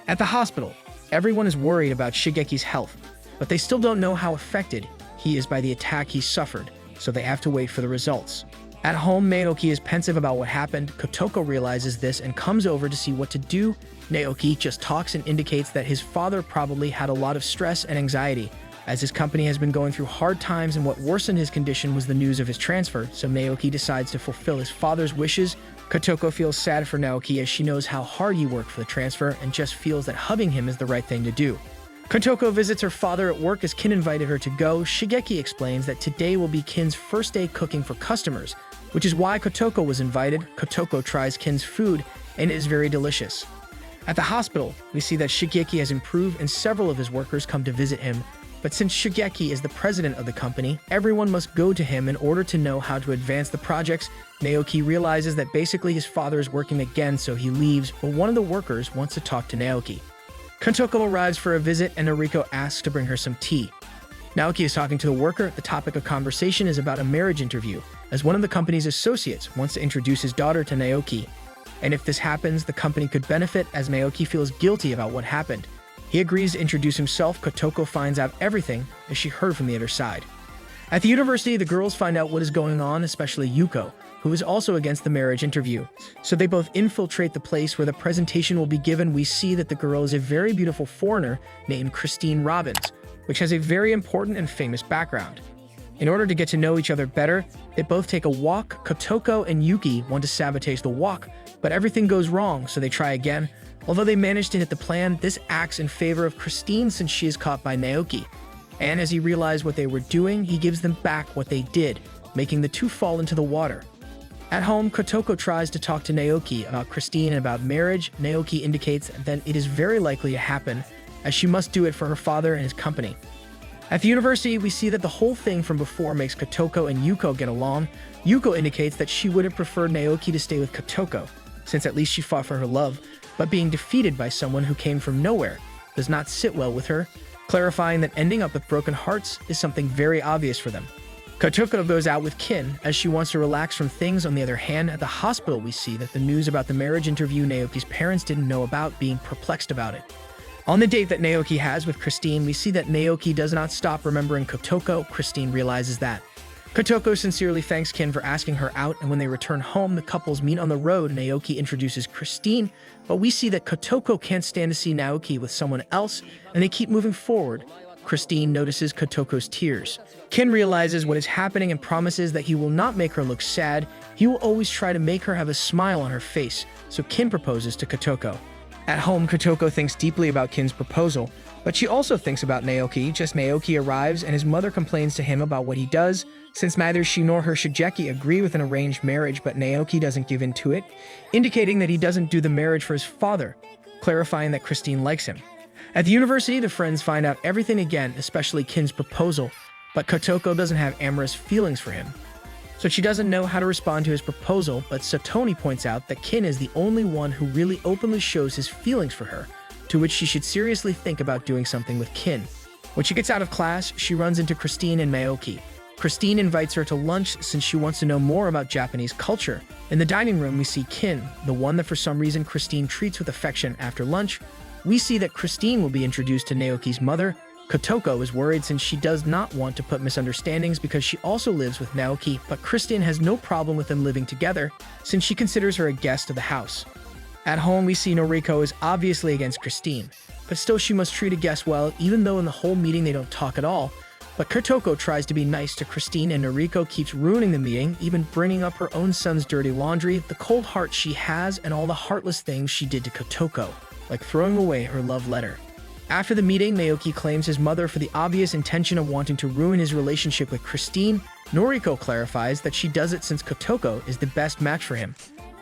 At the hospital, everyone is worried about Shigeki's health, but they still don't know how affected he is by the attack he suffered, so they have to wait for the results. At home, Naoki is pensive about what happened. Kotoko realizes this and comes over to see what to do. Naoki just talks and indicates that his father probably had a lot of stress and anxiety, as his company has been going through hard times, and what worsened his condition was the news of his transfer, so Naoki decides to fulfill his father's wishes. Kotoko feels sad for Naoki as she knows how hard he worked for the transfer and just feels that hugging him is the right thing to do. Kotoko visits her father at work as Kin invited her to go. Shigeki explains that today will be Kin's first day cooking for customers, which is why Kotoko was invited. Kotoko tries Kin's food, and it is very delicious. At the hospital, we see that Shigeki has improved and several of his workers come to visit him. But since Shigeki is the president of the company, everyone must go to him in order to know how to advance the projects. Naoki realizes that basically his father is working again, so he leaves, but one of the workers wants to talk to Naoki. Kotoko arrives for a visit, and Noriko asks to bring her some tea. Naoki is talking to the worker. The topic of conversation is about a marriage interview, as one of the company's associates wants to introduce his daughter to Naoki. And if this happens, the company could benefit, as Naoki feels guilty about what happened. He agrees to introduce himself. Kotoko finds out everything as she heard from the other side. At the university, the girls find out what is going on, especially Yuko, who is also against the marriage interview. So they both infiltrate the place where the presentation will be given. We see that the girl is a very beautiful foreigner named Christine Robbins, which has a very important and famous background. In order to get to know each other better, they both take a walk. Kotoko and Yuki want to sabotage the walk, but everything goes wrong, so they try again. Although they manage to hit the plan, this acts in favor of Christine since she is caught by Naoki. And as he realized what they were doing, he gives them back what they did, making the two fall into the water. At home, Kotoko tries to talk to Naoki about Christine and about marriage. Naoki indicates that it is very likely to happen, as she must do it for her father and his company. At the university, we see that the whole thing from before makes Kotoko and Yuko get along. Yuko indicates that she would have preferred Naoki to stay with Kotoko, since at least she fought for her love, but being defeated by someone who came from nowhere does not sit well with her, clarifying that ending up with broken hearts is something very obvious for them. Kotoko goes out with Kin as she wants to relax from things. On the other hand, at the hospital, we see that the news about the marriage interview Naoki's parents didn't know about, being perplexed about it. On the date that Naoki has with Christine, we see that Naoki does not stop remembering Kotoko. Christine realizes that. Kotoko sincerely thanks Kin for asking her out, and when they return home, the couples meet on the road. Naoki introduces Christine, but we see that Kotoko can't stand to see Naoki with someone else, and they keep moving forward. Christine notices Kotoko's tears. Kin realizes what is happening and promises that he will not make her look sad. He will always try to make her have a smile on her face, so Kin proposes to Kotoko. At home, Kotoko thinks deeply about Kin's proposal, but she also thinks about Naoki. Just Naoki arrives and his mother complains to him about what he does, since neither she nor her Shigeki agree with an arranged marriage, but Naoki doesn't give in to it, indicating that he doesn't do the marriage for his father, clarifying that Christine likes him. At the university, the friends find out everything again, especially Kin's proposal, but Kotoko doesn't have amorous feelings for him, so she doesn't know how to respond to his proposal. But Satoni points out that Kin is the only one who really openly shows his feelings for her, to which she should seriously think about doing something with Kin. When she gets out of class, she runs into Christine and Naoki. Christine invites her to lunch since she wants to know more about Japanese culture. In the dining room, we see Kin, the one that for some reason Christine treats with affection. After lunch, we see that Christine will be introduced to Naoki's mother. Kotoko is worried since she does not want to put misunderstandings because she also lives with Naoki, but Christine has no problem with them living together since she considers her a guest of the house. At home, we see Noriko is obviously against Christine, but still she must treat a guest well, even though in the whole meeting they don't talk at all. But Kotoko tries to be nice to Christine, and Noriko keeps ruining the meeting, even bringing up her own son's dirty laundry, the cold heart she has, and all the heartless things she did to Kotoko, like throwing away her love letter. After the meeting, Naoki claims his mother for the obvious intention of wanting to ruin his relationship with Christine. Noriko clarifies that she does it since Kotoko is the best match for him.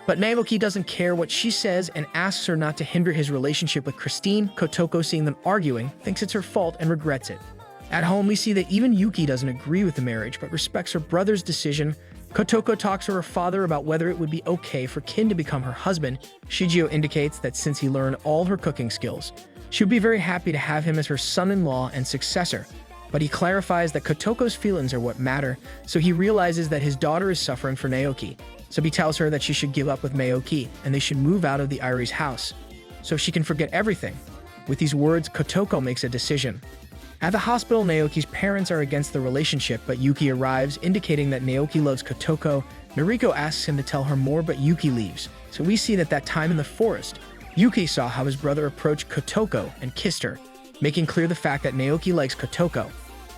But Naoki doesn't care what she says and asks her not to hinder his relationship with Christine. Kotoko, seeing them arguing, thinks it's her fault and regrets it. At home, we see that even Yuki doesn't agree with the marriage but respects her brother's decision. Kotoko talks to her father about whether it would be okay for Kin to become her husband. Shigeo indicates that since he learned all her cooking skills, she would be very happy to have him as her son-in-law and successor, but he clarifies that Kotoko's feelings are what matter, so he realizes that his daughter is suffering for Naoki. So he tells her that she should give up with Naoki and they should move out of the Irie's house, so she can forget everything. With these words, Kotoko makes a decision. At the hospital, Naoki's parents are against the relationship, but Yuki arrives, indicating that Naoki loves Kotoko. Noriko asks him to tell her more, but Yuki leaves. So we see that time in the forest, Yuki saw how his brother approached Kotoko and kissed her, making clear the fact that Naoki likes Kotoko.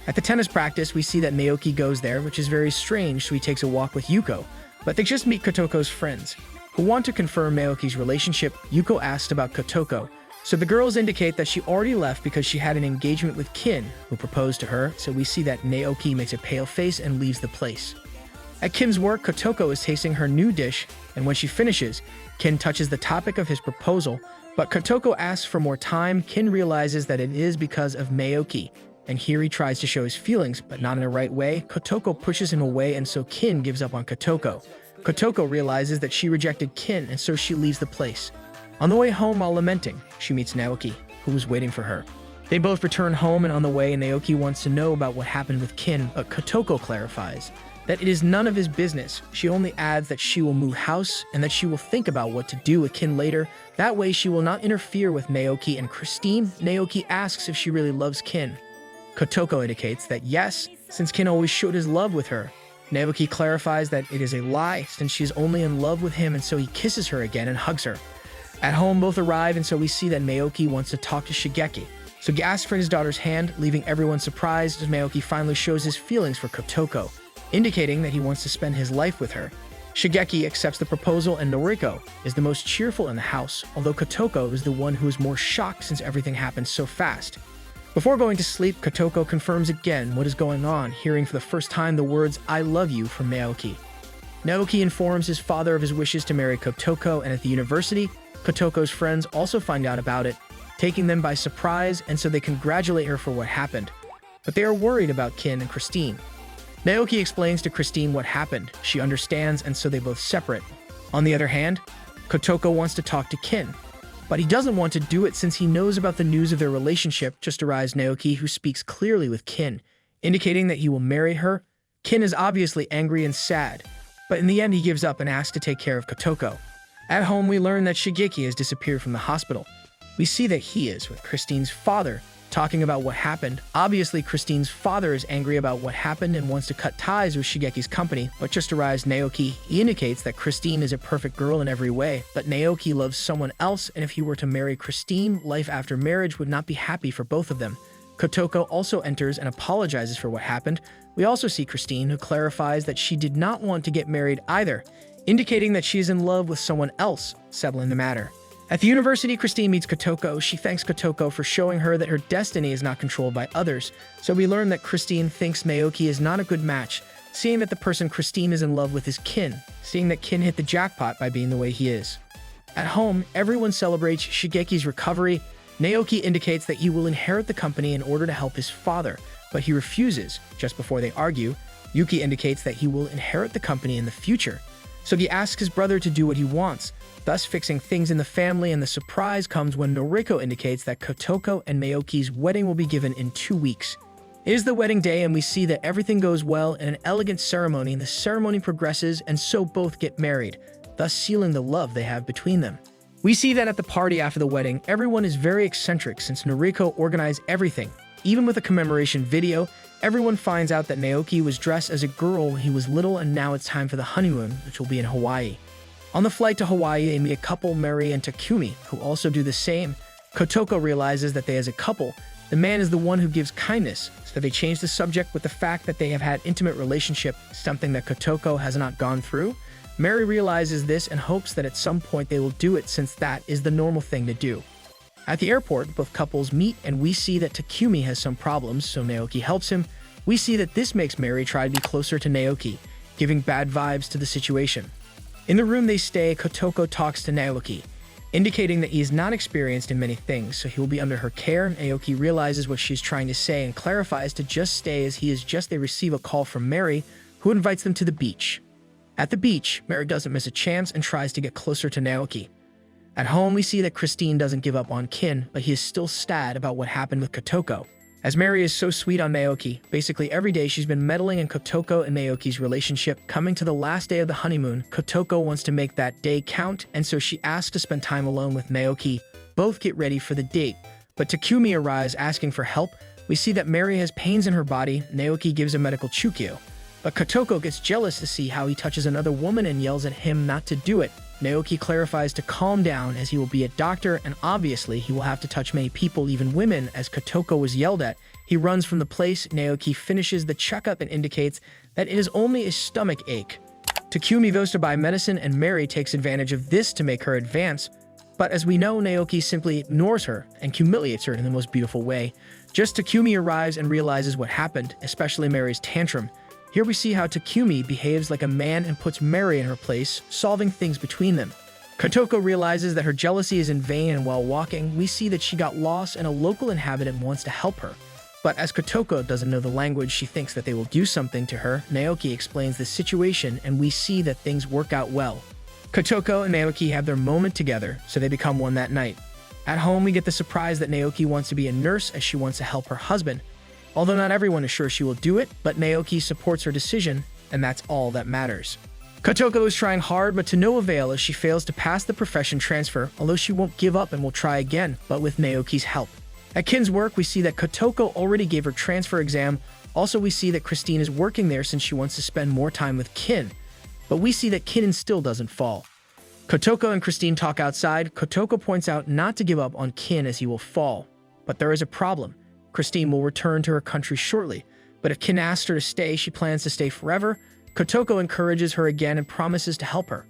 At the tennis practice, we see that Naoki goes there, which is very strange, so he takes a walk with Yuko, but they just meet Kotoko's friends, who want to confirm Naoki's relationship. Yuko asked about Kotoko, so the girls indicate that she already left because she had an engagement with Kin, who proposed to her, so we see that Naoki makes a pale face and leaves the place. At Kin's work, Kotoko is tasting her new dish, and when she finishes, Kin touches the topic of his proposal, but Kotoko asks for more time. Kin realizes that it is because of Naoki, and here he tries to show his feelings, but not in the right way. Kotoko pushes him away, and so Kin gives up on Kotoko. Kotoko realizes that she rejected Kin, and so she leaves the place. On the way home, while lamenting, she meets Naoki, who was waiting for her. They both return home, and on the way, Naoki wants to know about what happened with Kin, but Kotoko clarifies that it is none of his business. She only adds that she will move house and that she will think about what to do with Kin later. That way she will not interfere with Naoki and Christine. Naoki asks if she really loves Kin. Kotoko indicates that yes, since Kin always showed his love with her. Naoki clarifies that it is a lie since she is only in love with him, and so he kisses her again and hugs her. At home, both arrive, and so we see that Naoki wants to talk to Shigeki. So he asks for his daughter's hand, leaving everyone surprised as Naoki finally shows his feelings for Kotoko, indicating that he wants to spend his life with her. Shigeki accepts the proposal, and Noriko is the most cheerful in the house, although Kotoko is the one who is more shocked since everything happened so fast. Before going to sleep, Kotoko confirms again what is going on, hearing for the first time the words "I love you" from Naoki. Naoki informs his father of his wishes to marry Kotoko, and at the university, Kotoko's friends also find out about it, taking them by surprise, and so they congratulate her for what happened. But they are worried about Kin and Christine. Naoki explains to Christine what happened. She understands, and so they both separate. On the other hand, Kotoko wants to talk to Kin, but he doesn't want to do it since he knows about the news of their relationship. Just arrives Naoki, who speaks clearly with Kin, indicating that he will marry her. Kin is obviously angry and sad, but in the end he gives up and asks to take care of Kotoko. At home, we learn that Shigeki has disappeared from the hospital. We see that he is with Christine's father, talking about what happened. Obviously, Christine's father is angry about what happened and wants to cut ties with Shigeki's company, but just arrives Naoki. He indicates that Christine is a perfect girl in every way, but Naoki loves someone else, and if he were to marry Christine, life after marriage would not be happy for both of them. Kotoko also enters and apologizes for what happened. We also see Christine, who clarifies that she did not want to get married either, indicating that she is in love with someone else, settling the matter. At the university, Christine meets Kotoko. She thanks Kotoko for showing her that her destiny is not controlled by others. So we learn that Christine thinks Naoki is not a good match, seeing that the person Christine is in love with is Kin, seeing that Kin hit the jackpot by being the way he is. At home, everyone celebrates Shigeki's recovery. Naoki indicates that he will inherit the company in order to help his father, but he refuses. Just before they argue, Yuki indicates that he will inherit the company in the future. So he asks his brother to do what he wants, thus fixing things in the family, and the surprise comes when Noriko indicates that Kotoko and Naoki's wedding will be given in 2 weeks. It is the wedding day, and we see that everything goes well in an elegant ceremony, and the ceremony progresses, and so both get married, thus sealing the love they have between them. We see that at the party after the wedding, everyone is very eccentric since Noriko organized everything. Even with a commemoration video, everyone finds out that Naoki was dressed as a girl when he was little, and now it's time for the honeymoon, which will be in Hawaii. On the flight to Hawaii, they meet a couple, Mary and Takumi, who also do the same. Kotoko realizes that they as a couple, the man is the one who gives kindness, so they change the subject with the fact that they have had intimate relationship, something that Kotoko has not gone through. Mary realizes this and hopes that at some point they will do it since that is the normal thing to do. At the airport, both couples meet, and we see that Takumi has some problems, so Naoki helps him. We see that this makes Mary try to be closer to Naoki, giving bad vibes to the situation. In the room they stay, Kotoko talks to Naoki, indicating that he is not experienced in many things, so he will be under her care. Naoki realizes what she's trying to say and clarifies to just stay as they receive a call from Mary, who invites them to the beach. At the beach, Mary doesn't miss a chance and tries to get closer to Naoki. At home, we see that Christine doesn't give up on Kin, but he is still sad about what happened with Kotoko. As Mary is so sweet on Naoki, basically every day she's been meddling in Kotoko and Naoki's relationship. Coming to the last day of the honeymoon, Kotoko wants to make that day count, and so she asks to spend time alone with Naoki. Both get ready for the date, but Takumi arrives asking for help. We see that Mary has pains in her body. Naoki gives a medical chukyo, but Kotoko gets jealous to see how he touches another woman and yells at him not to do it. Naoki clarifies to calm down as he will be a doctor, and obviously he will have to touch many people, even women, as Kotoko was yelled at. He runs from the place. Naoki finishes the checkup and indicates that it is only a stomach ache. Takumi goes to buy medicine, and Mary takes advantage of this to make her advance. But as we know, Naoki simply ignores her and humiliates her in the most beautiful way. Just Takumi arrives and realizes what happened, especially Mary's tantrum. Here we see how Takumi behaves like a man and puts Mary in her place, solving things between them. Kotoko realizes that her jealousy is in vain, and while walking, we see that she got lost and a local inhabitant wants to help her. But as Kotoko doesn't know the language, she thinks that they will do something to her. Naoki explains the situation, and we see that things work out well. Kotoko and Naoki have their moment together, so they become one that night. At home, we get the surprise that Naoki wants to be a nurse as she wants to help her husband. Although not everyone is sure she will do it, but Naoki supports her decision. and that's all that matters. Kotoko is trying hard, but to no avail as she fails to pass the profession transfer, although she won't give up and will try again, but with Naoki's help. At Kin's work, we see that Kotoko already gave her transfer exam. Also, we see that Christine is working there since she wants to spend more time with Kin. But we see that Kin still doesn't fall. Kotoko and Christine talk outside. Kotoko points out not to give up on Kin as he will fall. But there is a problem. Christine will return to her country shortly. But if Kin asks her to stay, she plans to stay forever. Kotoko encourages her again and promises to help her.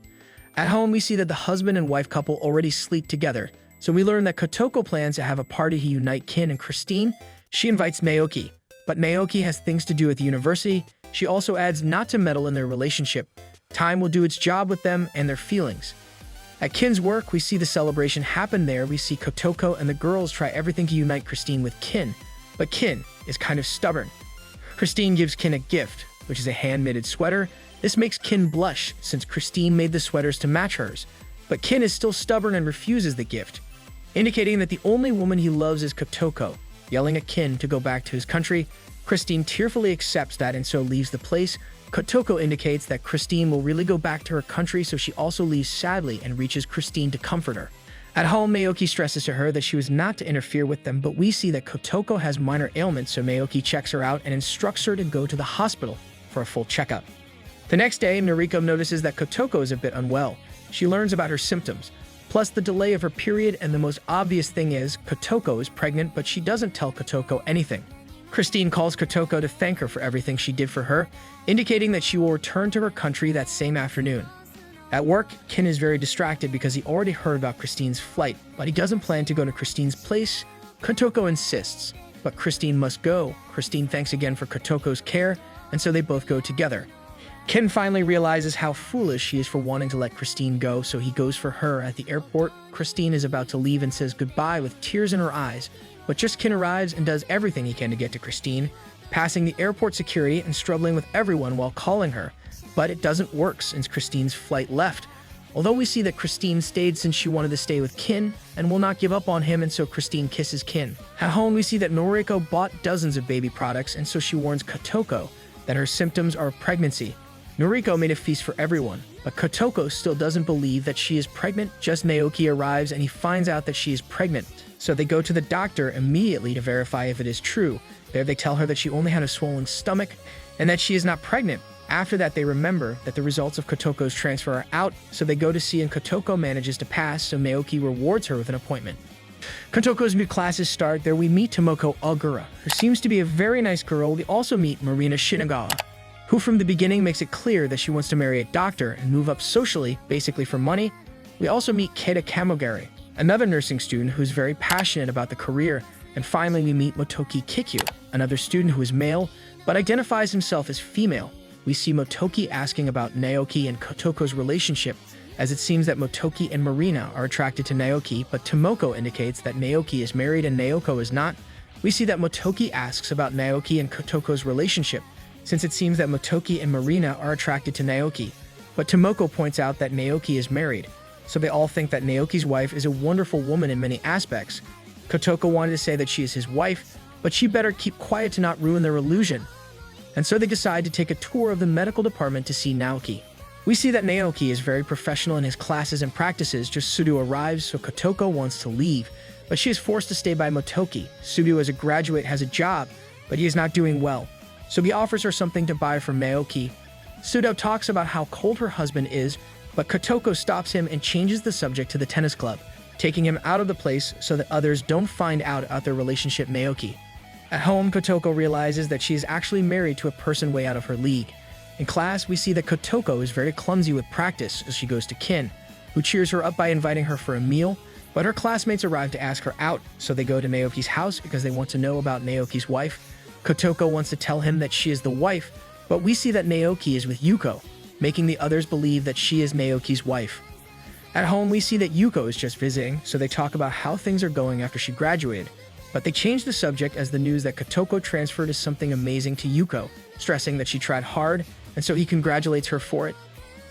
At home, we see that the husband and wife couple already sleep together. So we learn that Kotoko plans to have a party to unite Kin and Christine. She invites Naoki. But Naoki has things to do at the university. She also adds not to meddle in their relationship. Time will do its job with them and their feelings. At Kin's work, we see the celebration happen there. We see Kotoko and the girls try everything to unite Christine with Kin. But Kin is kind of stubborn. Christine gives Kin a gift, which is a hand-knitted sweater. This makes Kin blush since Christine made the sweaters to match hers. But Kin is still stubborn and refuses the gift, indicating that the only woman he loves is Kotoko. Yelling at Kin to go back to his country, Christine tearfully accepts that and so leaves the place. Kotoko indicates that Christine will really go back to her country, so she also leaves sadly and reaches Christine to comfort her. At home, Naoki stresses to her that she was not to interfere with them, but we see that Kotoko has minor ailments, so Naoki checks her out and instructs her to go to the hospital for a full checkup. The next day, Noriko notices that Kotoko is a bit unwell. She learns about her symptoms, plus the delay of her period, and the most obvious thing is Kotoko is pregnant, but she doesn't tell Kotoko anything. Christine calls Kotoko to thank her for everything she did for her, indicating that she will return to her country that same afternoon. At work, Kin is very distracted because he already heard about Christine's flight, but he doesn't plan to go to Christine's place. Kotoko insists, but Christine must go. Christine thanks again for Kotoko's care, and so they both go together. Kin finally realizes how foolish she is for wanting to let Christine go, so he goes for her at the airport. Christine is about to leave and says goodbye with tears in her eyes, but just Kin arrives and does everything he can to get to Christine, passing the airport security and struggling with everyone while calling her. But it doesn't work since Christine's flight left. Although we see that Christine stayed since she wanted to stay with Kin and will not give up on him, and so Christine kisses Kin. At home, we see that Noriko bought dozens of baby products, and so she warns Kotoko that her symptoms are of pregnancy. Noriko made a feast for everyone, but Kotoko still doesn't believe that she is pregnant. Just Naoki arrives and he finds out that she is pregnant. So they go to the doctor immediately to verify if it is true. There they tell her that she only had a swollen stomach and that she is not pregnant. After that, they remember that the results of Kotoko's transfer are out, so they go to see, and Kotoko manages to pass, so Naoki rewards her with an appointment. Kotoko's new classes start. There we meet Tomoko Ogura, who seems to be a very nice girl. We also meet Marina Shinagawa, who from the beginning makes it clear that she wants to marry a doctor and move up socially, basically for money. We also meet Keita Kamogari, another nursing student who is very passionate about the career. And finally, we meet Motoki Kikyu, another student who is male, but identifies himself as female. We see Motoki asking about Naoki and Kotoko's relationship, as it seems that Motoki and Marina are attracted to Naoki, but Tomoko indicates that Naoki is married and Naoko is not. We see that Motoki asks about Naoki and Kotoko's relationship, since it seems that Motoki and Marina are attracted to Naoki, but Tomoko points out that Naoki is married, so they all think that Naoki's wife is a wonderful woman in many aspects. Kotoko wanted to say that she is his wife, but she better keep quiet to not ruin their illusion. And so they decide to take a tour of the medical department to see Naoki. We see that Naoki is very professional in his classes and practices. Just Sudo arrives, so Kotoko wants to leave, but she is forced to stay by Motoki. Sudo, as a graduate, has a job, but he is not doing well, so he offers her something to buy from Naoki. Sudo talks about how cold her husband is, but Kotoko stops him and changes the subject to the tennis club, taking him out of the place so that others don't find out about their relationship. Naoki. At home, Kotoko realizes that she is actually married to a person way out of her league. In class, we see that Kotoko is very clumsy with practice as she goes to Kin, who cheers her up by inviting her for a meal, but her classmates arrive to ask her out, so they go to Naoki's house because they want to know about Naoki's wife. Kotoko wants to tell him that she is the wife, but we see that Naoki is with Yuko, making the others believe that she is Naoki's wife. At home, we see that Yuko is just visiting, so they talk about how things are going after she graduated. But they change the subject as the news that Kotoko transferred is something amazing to Yuko, stressing that she tried hard, and so he congratulates her for it,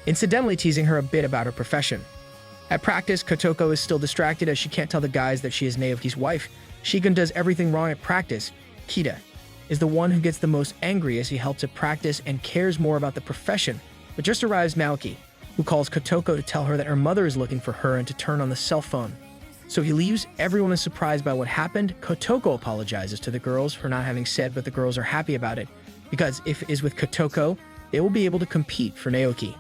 incidentally teasing her a bit about her profession. At practice, Kotoko is still distracted as she can't tell the guys that she is Naoki's wife. Shigen does everything wrong at practice. Kita is the one who gets the most angry as he helps at practice and cares more about the profession. But just arrives Naoki, who calls Kotoko to tell her that her mother is looking for her and to turn on the cell phone. So he leaves. Everyone is surprised by what happened. Kotoko apologizes to the girls for not having said, but the girls are happy about it, because if it is with Kotoko, they will be able to compete for Naoki.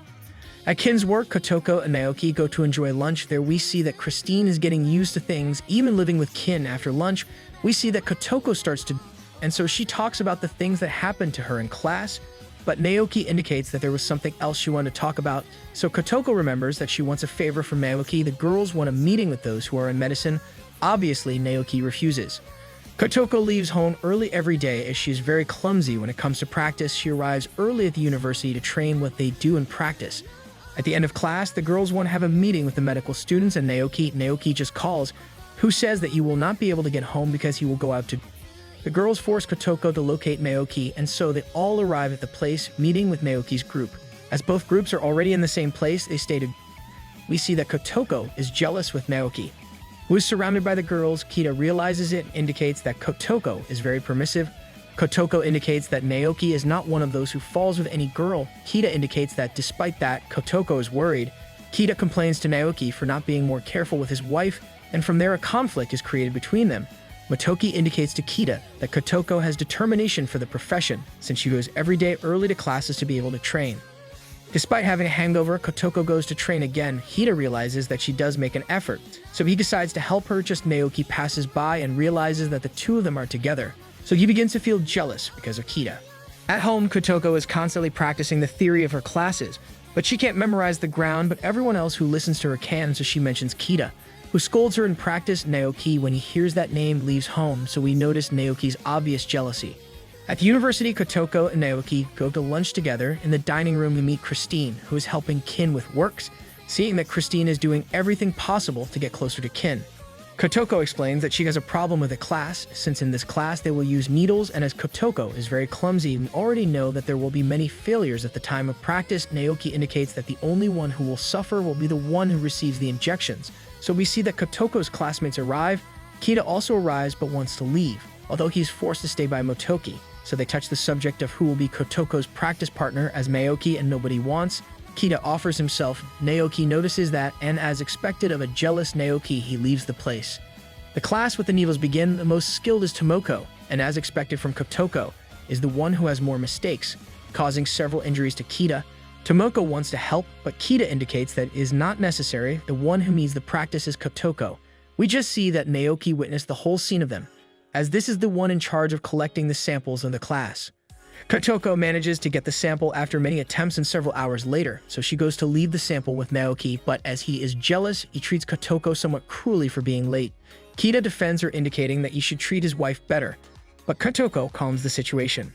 At Kin's work, Kotoko and Naoki go to enjoy lunch. There we see that Christine is getting used to things, even living with Kin. After lunch, we see that Kotoko starts to, and so she talks about the things that happened to her in class, but Naoki indicates that there was something else she wanted to talk about. So Kotoko remembers that she wants a favor from Naoki. The girls want a meeting with those who are in medicine. Obviously, Naoki refuses. Kotoko leaves home early every day as she is very clumsy when it comes to practice. She arrives early at the university to train what they do in practice. At the end of class, the girls want to have a meeting with the medical students and Naoki just calls, who says that you will not be able to get home because he will go out to... The girls force Kotoko to locate Naoki, and so they all arrive at the place, meeting with Naoki's group. As both groups are already in the same place, they stay to... We see that Kotoko is jealous with Naoki, who is surrounded by the girls. Kita realizes it and indicates that Kotoko is very permissive. Kotoko indicates that Naoki is not one of those who falls with any girl. Kita indicates that despite that, Kotoko is worried. Kita complains to Naoki for not being more careful with his wife, and from there a conflict is created between them. Motoki indicates to Kita that Kotoko has determination for the profession, since she goes every day early to classes to be able to train. Despite having a hangover, Kotoko goes to train again. Kita realizes that she does make an effort, so he decides to help her. Just Naoki passes by and realizes that the two of them are together, so he begins to feel jealous because of Kita. At home, Kotoko is constantly practicing the theory of her classes, but she can't memorize the ground, but everyone else who listens to her can, so she mentions Kita, who scolds her in practice. Naoki, when he hears that name, leaves home, so we notice Naoki's obvious jealousy. At the university, Kotoko and Naoki go to lunch together. In the dining room, we meet Christine, who is helping Kin with works, seeing that Christine is doing everything possible to get closer to Kin. Kotoko explains that she has a problem with the class, since in this class they will use needles, and as Kotoko is very clumsy, we already know that there will be many failures at the time of practice. Naoki indicates that the only one who will suffer will be the one who receives the injections. So we see that Kotoko's classmates arrive. Kita also arrives but wants to leave, although he's forced to stay by Motoki. So they touch the subject of who will be Kotoko's practice partner as Naoki, and nobody wants. Kita offers himself. Naoki notices that, and as expected of a jealous Naoki, he leaves the place. The class with the needles begin. The most skilled is Tomoko, and as expected from Kotoko, is the one who has more mistakes, causing several injuries to Kita. Tomoko wants to help, but Kita indicates that it is not necessary. The one who needs the practice is Kotoko. We just see that Naoki witnessed the whole scene of them, as this is the one in charge of collecting the samples of the class. Kotoko manages to get the sample after many attempts and several hours later, so she goes to leave the sample with Naoki, but as he is jealous, he treats Kotoko somewhat cruelly for being late. Kita defends her, indicating that he should treat his wife better, but Kotoko calms the situation.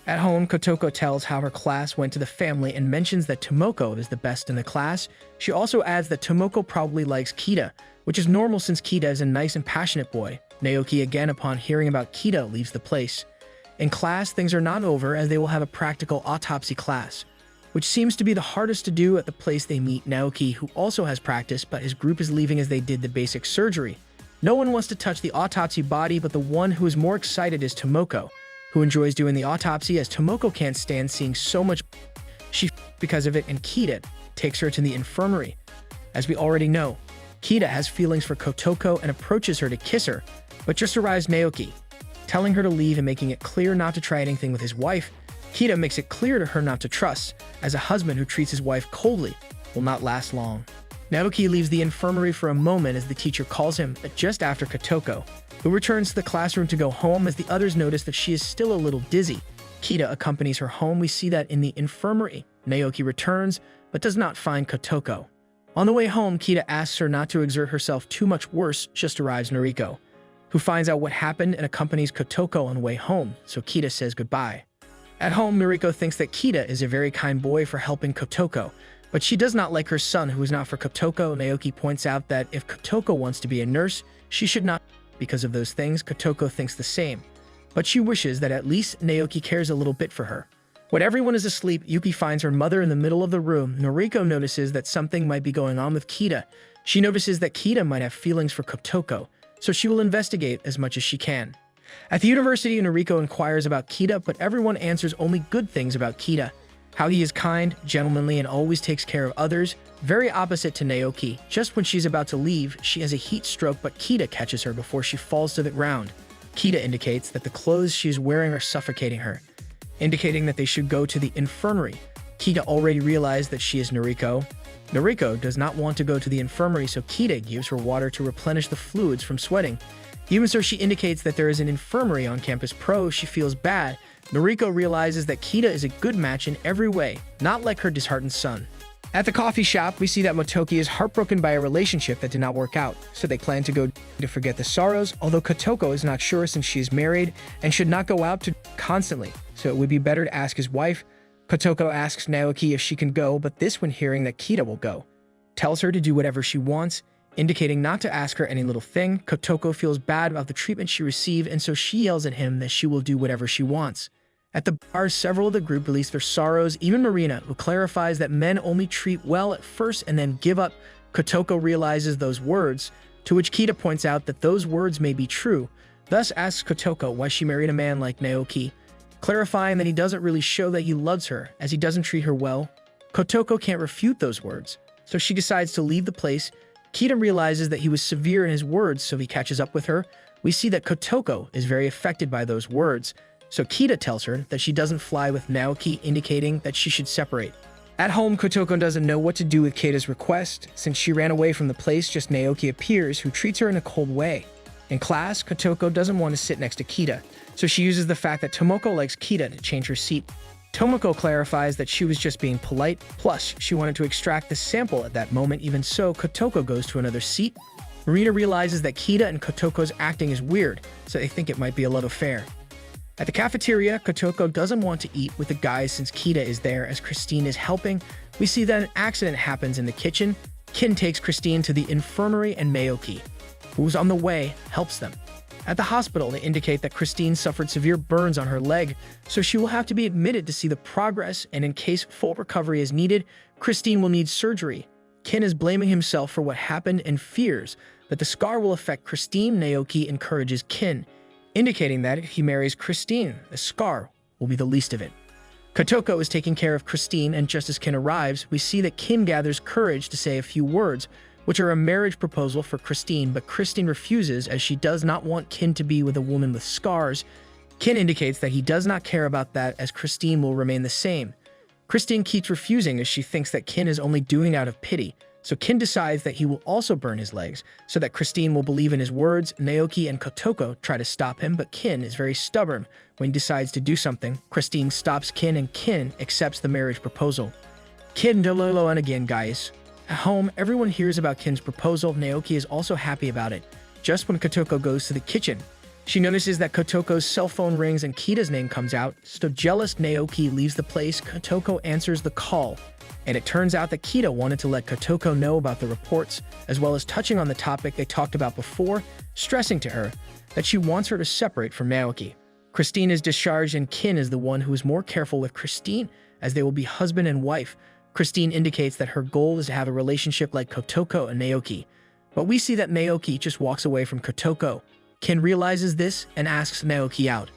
At home, Kotoko tells how her class went to the family and mentions that Tomoko is the best in the class. She also adds that Tomoko probably likes Kita, which is normal since Kita is a nice and passionate boy. Naoki, again upon hearing about Kita, leaves the place. In class, things are not over as they will have a practical autopsy class, which seems to be the hardest to do. At the place they meet Naoki, who also has practice, but his group is leaving as they did the basic surgery. No one wants to touch the autopsy body, but the one who is more excited is Tomoko, who enjoys doing the autopsy as Tomoko can't stand seeing so much. She because of it, and Kita takes her to the infirmary. As we already know, Kita has feelings for Kotoko and approaches her to kiss her, but just arrives Naoki, telling her to leave and making it clear not to try anything with his wife. Kita makes it clear to her not to trust, as a husband who treats his wife coldly will not last long. Naoki leaves the infirmary for a moment as the teacher calls him, but just after Kotoko, who returns to the classroom to go home as the others notice that she is still a little dizzy. Kita accompanies her home. We see that in the infirmary, Naoki returns, but does not find Kotoko. On the way home, Kita asks her not to exert herself too much. Worse, just arrives Noriko, who finds out what happened and accompanies Kotoko on the way home, so Kita says goodbye. At home, Noriko thinks that Kita is a very kind boy for helping Kotoko, but she does not like her son, who is not for Kotoko. Naoki points out that if Kotoko wants to be a nurse, she should not. Because of those things, Kotoko thinks the same, but she wishes that at least Naoki cares a little bit for her. When everyone is asleep, Yuki finds her mother in the middle of the room. Noriko notices that something might be going on with Kita. She notices that Kita might have feelings for Kotoko, so she will investigate as much as she can. At the university, Noriko inquires about Kita, but everyone answers only good things about Kita. How he is kind, gentlemanly, and always takes care of others, very opposite to Naoki. Just when she's about to leave, she has a heat stroke, but Kita catches her before she falls to the ground. Kita indicates that the clothes she is wearing are suffocating her, indicating that they should go to the infirmary. Kita already realized that she is Noriko. Noriko does not want to go to the infirmary, so Kita gives her water to replenish the fluids from sweating. Even so, she indicates that there is an infirmary on Campus Pro. She feels bad. Noriko realizes that Kita is a good match in every way, not like her disheartened son. At the coffee shop, we see that Motoki is heartbroken by a relationship that did not work out, so they plan to go to forget the sorrows, although Kotoko is not sure since she is married and should not go out to constantly, so it would be better to ask his wife. Kotoko asks Naoki if she can go, but this, when hearing that Kita will go, tells her to do whatever she wants, indicating not to ask her any little thing. Kotoko feels bad about the treatment she received, and so she yells at him that she will do whatever she wants. At the bar, several of the group release their sorrows, even Marina, who clarifies that men only treat well at first and then give up. Kotoko realizes those words, to which Kita points out that those words may be true, thus asks Kotoko why she married a man like Naoki, clarifying that he doesn't really show that he loves her, as he doesn't treat her well. Kotoko can't refute those words, so she decides to leave the place. Kita realizes that he was severe in his words, so he catches up with her. We see that Kotoko is very affected by those words, so Kita tells her that she doesn't fly with Naoki, indicating that she should separate. At home, Kotoko doesn't know what to do with Kita's request. Since she ran away from the place, just Naoki appears, who treats her in a cold way. In class, Kotoko doesn't want to sit next to Kita, so she uses the fact that Tomoko likes Kita to change her seat. Tomoko clarifies that she was just being polite, plus she wanted to extract the sample at that moment. Even so, Kotoko goes to another seat. Marina realizes that Kita and Kotoko's acting is weird, so they think it might be a love affair. At the cafeteria, Kotoko doesn't want to eat with the guys since Kita is there, as Christine is helping. We see that an accident happens in the kitchen. Kin takes Christine to the infirmary, and Naoki, who's on the way, helps them. At the hospital, they indicate that Christine suffered severe burns on her leg, so she will have to be admitted to see the progress, and in case full recovery is needed, Christine will need surgery. Kin is blaming himself for what happened and fears that the scar will affect Christine. Naoki encourages Kin, indicating that if he marries Christine, the scar will be the least of it. Kotoko is taking care of Christine, and just as Kin arrives, we see that Kin gathers courage to say a few words, which are a marriage proposal for Christine, but Christine refuses as she does not want Kin to be with a woman with scars. Kin indicates that he does not care about that, as Christine will remain the same. Christine keeps refusing as she thinks that Kin is only doing out of pity, so Kin decides that he will also burn his legs so that Christine will believe in his words. Naoki and Kotoko try to stop him, but Kin is very stubborn. When he decides to do something, Christine stops Kin, and Kin accepts the marriage proposal. Kin dololo, and again, guys. At home, everyone hears about Kin's proposal. Naoki is also happy about it. Just when Kotoko goes to the kitchen, she notices that Kotoko's cell phone rings and Kita's name comes out. So jealous, Naoki leaves the place. Kotoko answers the call, and it turns out that Kita wanted to let Kotoko know about the reports, as well as touching on the topic they talked about before, stressing to her that she wants her to separate from Naoki. Christine is discharged, and Kin is the one who is more careful with Christine, as they will be husband and wife. Christine indicates that her goal is to have a relationship like Kotoko and Naoki, but we see that Naoki just walks away from Kotoko. Kin realizes this and asks Naoki out.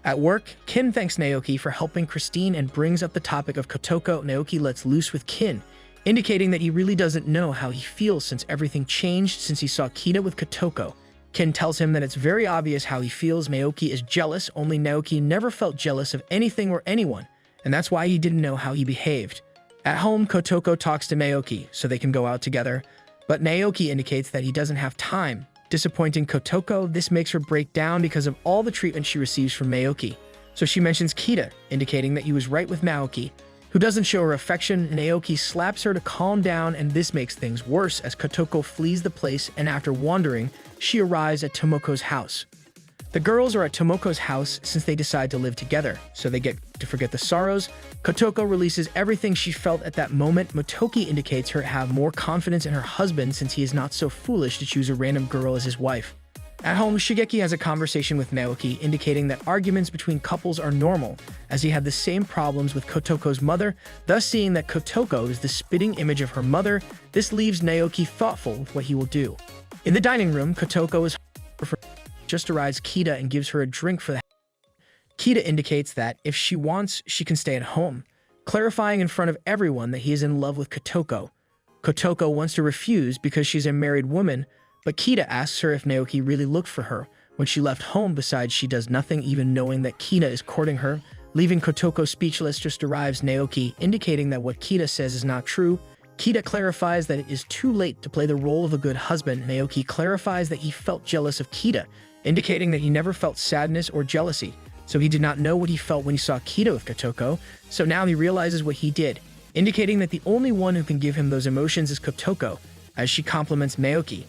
At work, Kin thanks Naoki for helping Christine and brings up the topic of Kotoko. Naoki lets loose with Kin, indicating that he really doesn't know how he feels since everything changed since he saw Kita with Kotoko. Kin tells him that it's very obvious how he feels. Naoki is jealous, only Naoki never felt jealous of anything or anyone, and that's why he didn't know how he behaved. At home, Kotoko talks to Naoki so they can go out together, but Naoki indicates that he doesn't have time. Disappointing Kotoko, this makes her break down because of all the treatment she receives from Naoki. So she mentions Kita, indicating that he was right with Naoki, who doesn't show her affection. Naoki slaps her to calm down, and this makes things worse as Kotoko flees the place, and after wandering, she arrives at Tomoko's house. The girls are at Tomoko's house since they decide to live together, so they get to forget the sorrows. Kotoko releases everything she felt at that moment. Motoki indicates her to have more confidence in her husband since he is not so foolish to choose a random girl as his wife. At home, Shigeki has a conversation with Naoki, indicating that arguments between couples are normal, as he had the same problems with Kotoko's mother, thus seeing that Kotoko is the spitting image of her mother. This leaves Naoki thoughtful with what he will do. In the dining room, Kotoko is just arrives Kita and gives her a drink for the Kita indicates that if she wants, she can stay at home, clarifying in front of everyone that he is in love with Kotoko. Kotoko wants to refuse because she's a married woman, but Kita asks her if Naoki really looked for her when she left home. Besides, she does nothing even knowing that Kita is courting her. Leaving Kotoko speechless, just arrives Naoki, indicating that what Kita says is not true. Kita clarifies that it is too late to play the role of a good husband. Naoki clarifies that he felt jealous of Kita, indicating that he never felt sadness or jealousy. So he did not know what he felt when he saw Kita with Kotoko, so now he realizes what he did, indicating that the only one who can give him those emotions is Kotoko, as she compliments Naoki.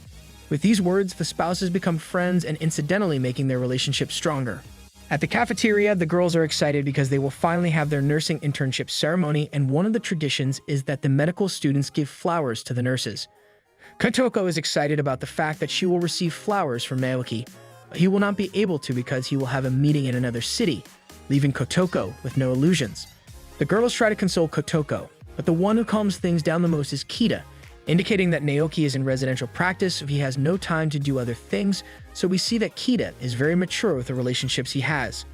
With these words, the spouses become friends and incidentally making their relationship stronger. At the cafeteria, the girls are excited because they will finally have their nursing internship ceremony, and one of the traditions is that the medical students give flowers to the nurses. Kotoko is excited about the fact that she will receive flowers from Naoki, but he will not be able to because he will have a meeting in another city, leaving Kotoko with no illusions. The girls try to console Kotoko, but the one who calms things down the most is Kita, indicating that Naoki is in residential practice, so he has no time to do other things, so we see that Kita is very mature with the relationships he has.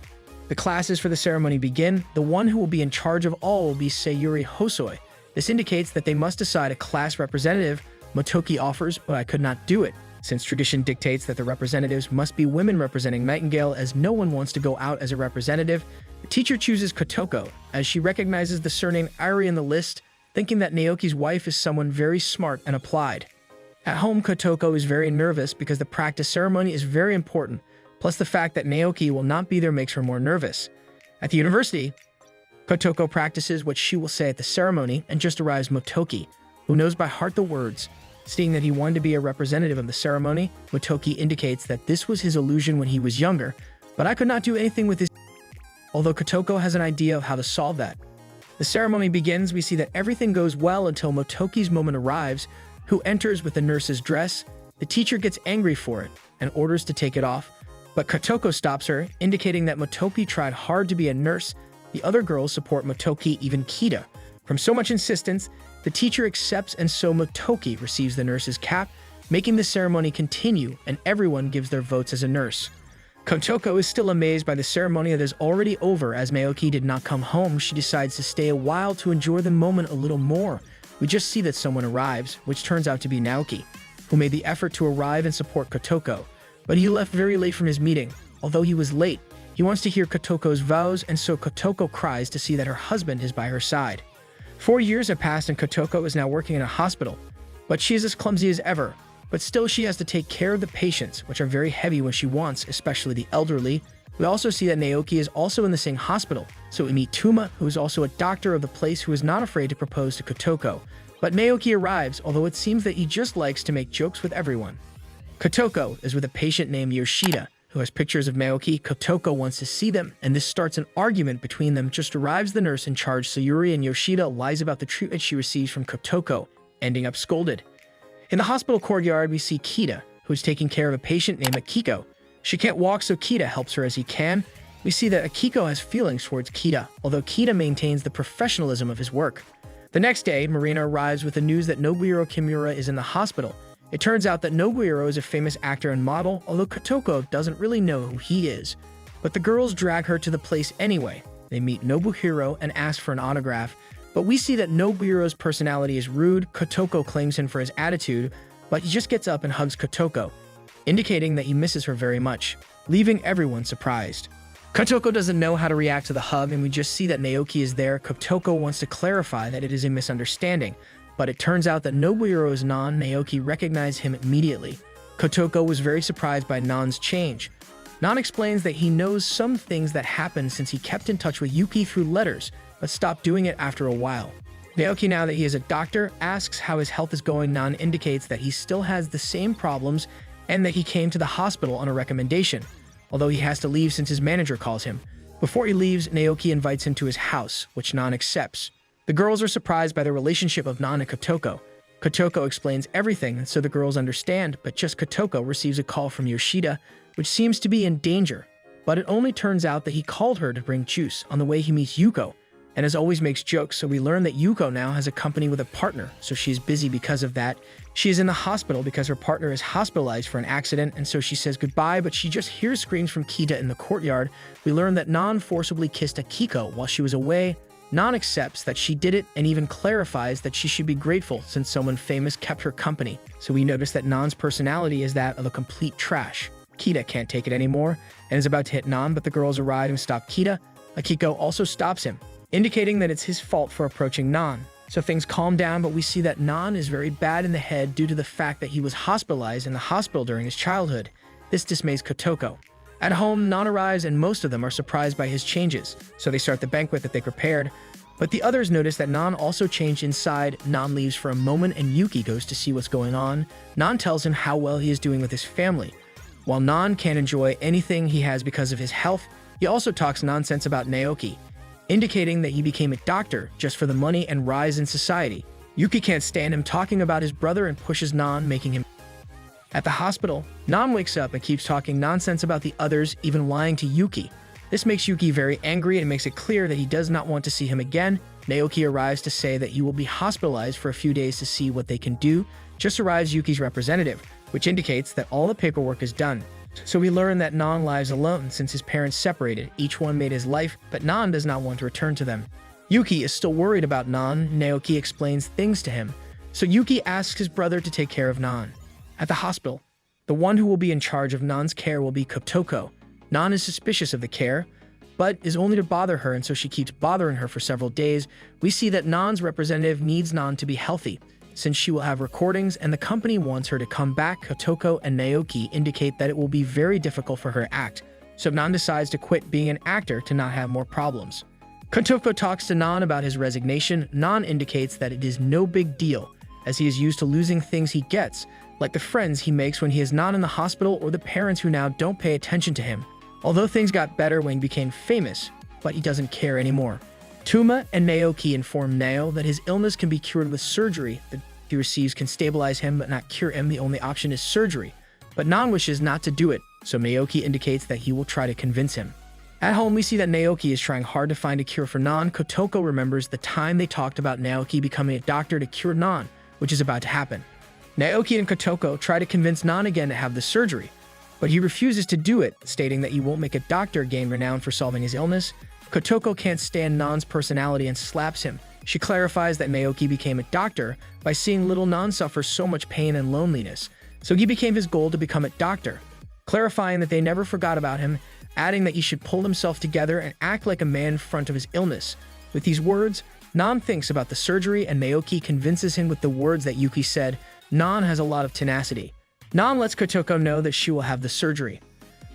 The classes for the ceremony begin. The one who will be in charge of all will be Sayuri Hosoi. This indicates that they must decide a class representative. Motoki offers, but I could not do it, since tradition dictates that the representatives must be women representing Nightingale, as no one wants to go out as a representative. The teacher chooses Kotoko, as she recognizes the surname Iri in the list, thinking that Naoki's wife is someone very smart and applied. At home, Kotoko is very nervous because the practice ceremony is very important, plus the fact that Naoki will not be there makes her more nervous. At the university, Kotoko practices what she will say at the ceremony, and just arrives Motoki, who knows by heart the words. Seeing that he wanted to be a representative of the ceremony, Motoki indicates that this was his illusion when he was younger, but I could not do anything with this, although Kotoko has an idea of how to solve that. The ceremony begins. We see that everything goes well until Motoki's moment arrives, who enters with the nurse's dress. The teacher gets angry for it and orders to take it off, but Kotoko stops her, indicating that Motoki tried hard to be a nurse. The other girls support Motoki, even Kita. From so much insistence, the teacher accepts, and so Motoki receives the nurse's cap, making the ceremony continue, and everyone gives their votes as a nurse. Kotoko is still amazed by the ceremony that is already over. As Naoki did not come home, she decides to stay a while to enjoy the moment a little more. We just see that someone arrives, which turns out to be Naoki, who made the effort to arrive and support Kotoko, but he left very late from his meeting. Although he was late, he wants to hear Kotoko's vows, and so Kotoko cries to see that her husband is by her side. 4 years have passed and Kotoko is now working in a hospital, but she is as clumsy as ever. But still, she has to take care of the patients, which are very heavy when she wants, especially the elderly. We also see that Naoki is also in the same hospital, so we meet Tuma, who is also a doctor of the place, who is not afraid to propose to Kotoko. But Naoki arrives, although it seems that he just likes to make jokes with everyone. Kotoko is with a patient named Yoshida, who has pictures of Naoki. Kotoko wants to see them, and this starts an argument between them. Just arrives the nurse in charge, Sayuri, and Yoshida lies about the treatment she receives from Kotoko, ending up scolded. In the hospital courtyard, we see Kita, who is taking care of a patient named Akiko. She can't walk, so Kita helps her as he can. We see that Akiko has feelings towards Kita, although Kita maintains the professionalism of his work. The next day, Marina arrives with the news that Nobuhiro Kimura is in the hospital. It turns out that Nobuhiro is a famous actor and model, although Kotoko doesn't really know who he is. But the girls drag her to the place anyway. They meet Nobuhiro and ask for an autograph, but we see that Nobuhiro's personality is rude. Kotoko claims him for his attitude, but he just gets up and hugs Kotoko, indicating that he misses her very much, leaving everyone surprised. Kotoko doesn't know how to react to the hug, and we just see that Naoki is there. Kotoko wants to clarify that it is a misunderstanding, but it turns out that Nobuhiro is Nan. Naoki recognized him immediately. Kotoko was very surprised by Nan's change. Nan explains that he knows some things that happened since he kept in touch with Yuki through letters, but stopped doing it after a while. Naoki, now that he is a doctor, asks how his health is going. Nan indicates that he still has the same problems and that he came to the hospital on a recommendation, although he has to leave since his manager calls him. Before he leaves, Naoki invites him to his house, which Nan accepts. The girls are surprised by the relationship of Nan and Kotoko. Kotoko explains everything so the girls understand, but just Kotoko receives a call from Yoshida, which seems to be in danger. But it only turns out that he called her to bring juice. On the way, he meets Yuko, and as always makes jokes, so we learn that Yuko now has a company with a partner, so she's busy because of that. She is in the hospital because her partner is hospitalized for an accident, and so she says goodbye, but she just hears screams from Kita in the courtyard. We learn that Nan forcibly kissed Akiko while she was away. Nan accepts that she did it and even clarifies that she should be grateful since someone famous kept her company. So we notice that Nan's personality is that of a complete trash. Kita can't take it anymore and is about to hit Nan, but the girls arrive and stop Kita. Akiko also stops him, indicating that it's his fault for approaching Nan. So things calm down, but we see that Nan is very bad in the head due to the fact that he was hospitalized in the hospital during his childhood. This dismays Kotoko. At home, Nan arrives and most of them are surprised by his changes, so they start the banquet that they prepared. But the others notice that Nan also changed inside. Nan leaves for a moment and Yuki goes to see what's going on. Nan tells him how well he is doing with his family. While Nan can't enjoy anything he has because of his health, he also talks nonsense about Naoki, indicating that he became a doctor just for the money and rise in society. Yuki can't stand him talking about his brother and pushes Nan, making him. At the hospital, Nan wakes up and keeps talking nonsense about the others, even lying to Yuki. This makes Yuki very angry and makes it clear that he does not want to see him again. Naoki arrives to say that he will be hospitalized for a few days to see what they can do. Just arrives Yuki's representative, which indicates that all the paperwork is done. So we learn that Nan lives alone since his parents separated. Each one made his life, but Nan does not want to return to them. Yuki is still worried about Nan. Naoki explains things to him, so Yuki asks his brother to take care of Nan. At the hospital, the one who will be in charge of Nan's care will be Kotoko. Nan is suspicious of the care, but is only to bother her, and so she keeps bothering her for several days. We see that Nan's representative needs Nan to be healthy, since she will have recordings and the company wants her to come back. Kotoko and Naoki indicate that it will be very difficult for her to act, so Nan decides to quit being an actor to not have more problems. Kotoko talks to Nan about his resignation. Nan indicates that it is no big deal, as he is used to losing things he gets, like the friends he makes when he is not in the hospital or the parents who now don't pay attention to him. Although things got better when he became famous, but he doesn't care anymore. Tuma and Naoki inform Nao that his illness can be cured with surgery. The he receives can stabilize him but not cure him. The only option is surgery. But Nan wishes not to do it, so Naoki indicates that he will try to convince him. At home, we see that Naoki is trying hard to find a cure for Nan. Kotoko remembers the time they talked about Naoki becoming a doctor to cure Nan, which is about to happen. Naoki and Kotoko try to convince Nan again to have the surgery, but he refuses to do it, stating that he won't make a doctor gain renown for solving his illness. Kotoko can't stand Nan's personality and slaps him. She clarifies that Naoki became a doctor by seeing little Nan suffer so much pain and loneliness, so he became his goal to become a doctor, clarifying that they never forgot about him, adding that he should pull himself together and act like a man in front of his illness. With these words, Nan thinks about the surgery and Naoki convinces him with the words that Yuki said. Nan has a lot of tenacity. Nan lets Kotoko know that she will have the surgery.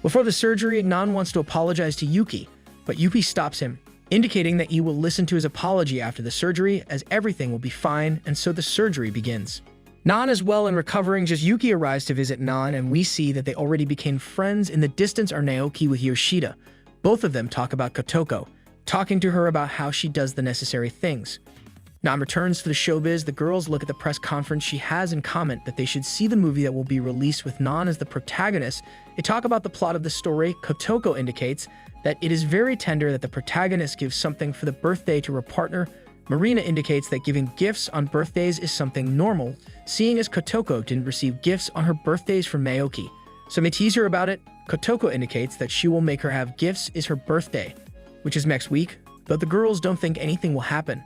Before the surgery, Nan wants to apologize to Yuki, but Yuki stops him, indicating that he will listen to his apology after the surgery, as everything will be fine, and so the surgery begins. Nan is well and recovering. Just Yuki arrives to visit Nan, and we see that they already became friends. In the distance are Naoki with Yoshida. Both of them talk about Kotoko, talking to her about how she does the necessary things. Nan returns to the showbiz. The girls look at the press conference she has and comment that they should see the movie that will be released with Nan as the protagonist. They talk about the plot of the story. Kotoko indicates that it is very tender that the protagonist gives something for the birthday to her partner. Marina indicates that giving gifts on birthdays is something normal, seeing as Kotoko didn't receive gifts on her birthdays from Naoki. So they tease her about it. Kotoko indicates that she will make her have gifts is her birthday, which is next week, but the girls don't think anything will happen.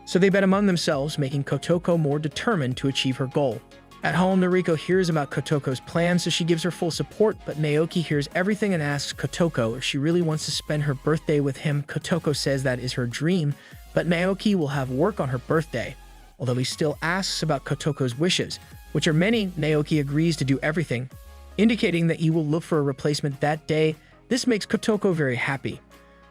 So they bet among themselves, making Kotoko more determined to achieve her goal. At home, Noriko hears about Kotoko's plan, so she gives her full support, but Naoki hears everything and asks Kotoko if she really wants to spend her birthday with him. Kotoko says that is her dream, but Naoki will have work on her birthday. Although he still asks about Kotoko's wishes, which are many, Naoki agrees to do everything, indicating that he will look for a replacement that day. This makes Kotoko very happy.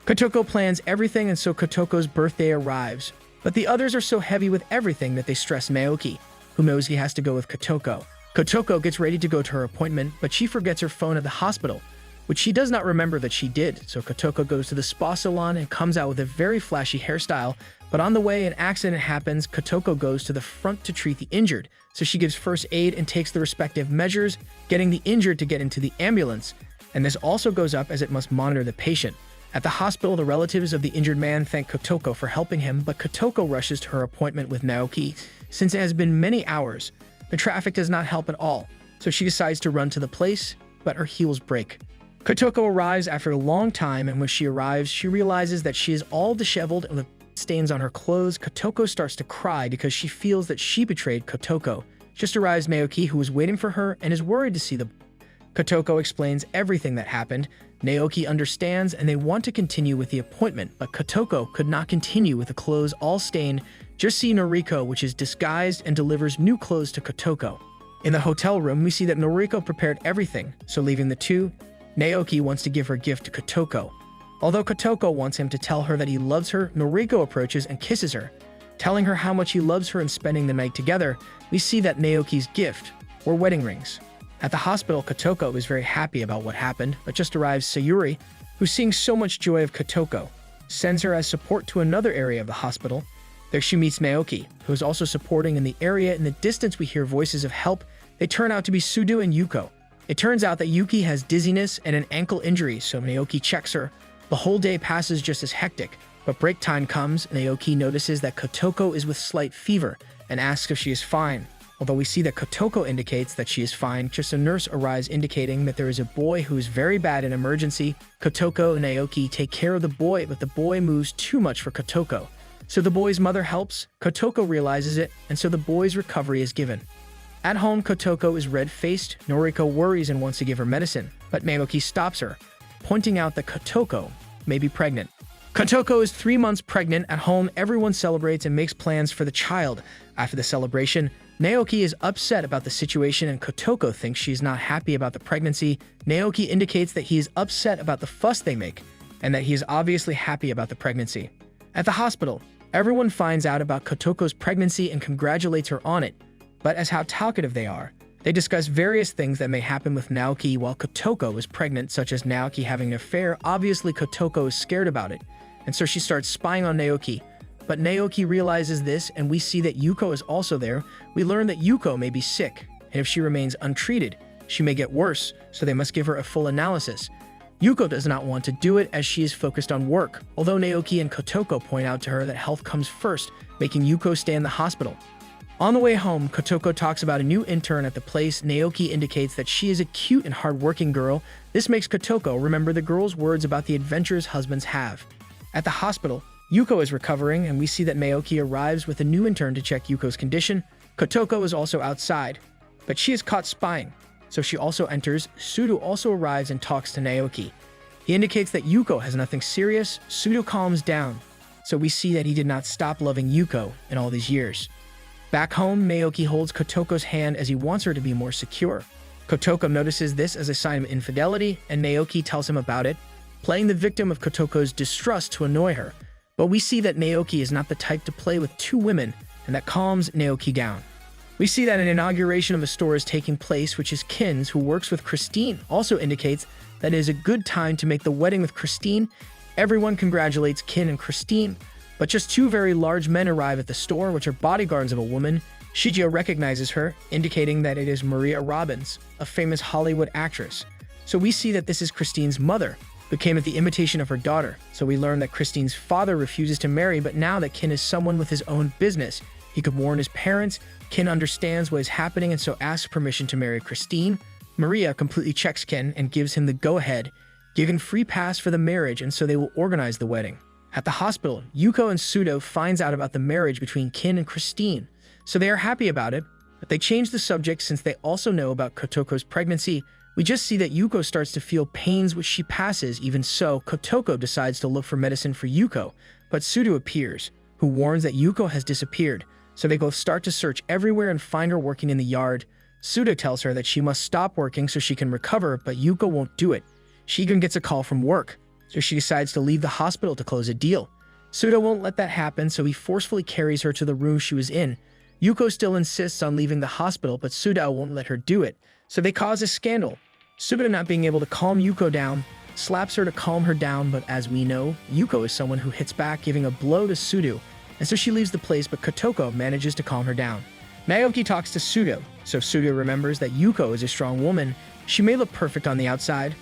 Kotoko plans everything, and so Kotoko's birthday arrives. But the others are so heavy with everything that they stress Naoki, who knows he has to go with Kotoko. Kotoko gets ready to go to her appointment, but she forgets her phone at the hospital, which she does not remember that she did. So Kotoko goes to the spa salon and comes out with a very flashy hairstyle, but on the way an accident happens. Kotoko goes to the front to treat the injured, so she gives first aid and takes the respective measures, getting the injured to get into the ambulance, and this also goes up as it must monitor the patient. At the hospital, the relatives of the injured man thank Kotoko for helping him, but Kotoko rushes to her appointment with Naoki. Since it has been many hours, the traffic does not help at all, so she decides to run to the place, but her heels break. Kotoko arrives after a long time, and when she arrives, she realizes that she is all disheveled and with stains on her clothes. Kotoko starts to cry because she feels that she betrayed Kotoko. Just arrives Naoki, who is waiting for her and is worried to see the Kotoko explains everything that happened. Naoki understands and they want to continue with the appointment, but Kotoko could not continue with the clothes all stained. Just see Noriko, which is disguised and delivers new clothes to Kotoko. In the hotel room, we see that Noriko prepared everything, so leaving the two, Naoki wants to give her gift to Kotoko. Although Kotoko wants him to tell her that he loves her, Noriko approaches and kisses her. Telling her how much he loves her and spending the night together, we see that Naoki's gift were wedding rings. At the hospital, Kotoko is very happy about what happened, but just arrives Sayuri, who seeing so much joy of Kotoko, sends her as support to another area of the hospital. There she meets Naoki, who is also supporting in the area. In the distance, we hear voices of help. They turn out to be Sudo and Yuko. It turns out that Yuki has dizziness and an ankle injury, so Naoki checks her. The whole day passes just as hectic, but break time comes. Naoki notices that Kotoko is with slight fever and asks if she is fine. Although we see that Kotoko indicates that she is fine, just a nurse arrives indicating that there is a boy who is very bad in emergency. Kotoko and Naoki take care of the boy, but the boy moves too much for Kotoko. So the boy's mother helps, Kotoko realizes it, and so the boy's recovery is given. At home, Kotoko is red-faced. Noriko worries and wants to give her medicine, but Naoki stops her, pointing out that Kotoko may be pregnant. Kotoko is 3 months pregnant. At home, everyone celebrates and makes plans for the child. After the celebration, Naoki is upset about the situation and Kotoko thinks she is not happy about the pregnancy. Naoki indicates that he is upset about the fuss they make and that he is obviously happy about the pregnancy. At the hospital, everyone finds out about Kotoko's pregnancy and congratulates her on it, but as how talkative they are. They discuss various things that may happen with Naoki while Kotoko is pregnant, such as Naoki having an affair. Obviously, Kotoko is scared about it, and so she starts spying on Naoki. But Naoki realizes this, and we see that Yuko is also there. We learn that Yuko may be sick, and if she remains untreated, she may get worse, so they must give her a full analysis. Yuko does not want to do it as she is focused on work, although Naoki and Kotoko point out to her that health comes first, making Yuko stay in the hospital. On the way home, Kotoko talks about a new intern at the place. Naoki indicates that she is a cute and hardworking girl. This makes Kotoko remember the girl's words about the adventures husbands have. At the hospital, Yuko is recovering, and we see that Naoki arrives with a new intern to check Yuko's condition. Kotoko is also outside, but she is caught spying, so she also enters. Sudo also arrives and talks to Naoki. He indicates that Yuko has nothing serious. Sudo calms down, so we see that he did not stop loving Yuko in all these years. Back home, Naoki holds Kotoko's hand as he wants her to be more secure. Kotoko notices this as a sign of infidelity, and Naoki tells him about it, playing the victim of Kotoko's distrust to annoy her. But we see that Naoki is not the type to play with two women, and that calms Naoki down. We see that an inauguration of a store is taking place, which is Kin's, who works with Christine, also indicates that it is a good time to make the wedding with Christine. Everyone congratulates Kin and Christine, but just two very large men arrive at the store, which are bodyguards of a woman. Shigeo recognizes her, indicating that it is Maria Robbins, a famous Hollywood actress. So we see that this is Christine's mother, who came at the invitation of her daughter. So we learn that Christine's father refuses to marry, but now that Kin is someone with his own business, he could warn his parents. Kin understands what is happening and so asks permission to marry Christine. Maria completely checks Kin and gives him the go-ahead, giving free pass for the marriage, and so they will organize the wedding. At the hospital, Yuko and Sudo finds out about the marriage between Kin and Christine, so they are happy about it, but they change the subject since they also know about Kotoko's pregnancy. We just see that Yuko starts to feel pains which she passes. Even so, Kotoko decides to look for medicine for Yuko, but Sudo appears, who warns that Yuko has disappeared, so they both start to search everywhere and find her working in the yard. Sudo tells her that she must stop working so she can recover, but Yuko won't do it. She even gets a call from work, so she decides to leave the hospital to close a deal. Sudo won't let that happen, so he forcefully carries her to the room she was in. Yuko still insists on leaving the hospital, but Sudo won't let her do it, so they cause a scandal. Sudo, not being able to calm Yuko down, slaps her to calm her down, but as we know, Yuko is someone who hits back, giving a blow to Sudo, and so she leaves the place, but Kotoko manages to calm her down. Naoki talks to Sudo, so Sudo remembers that Yuko is a strong woman. She may look perfect on the outside,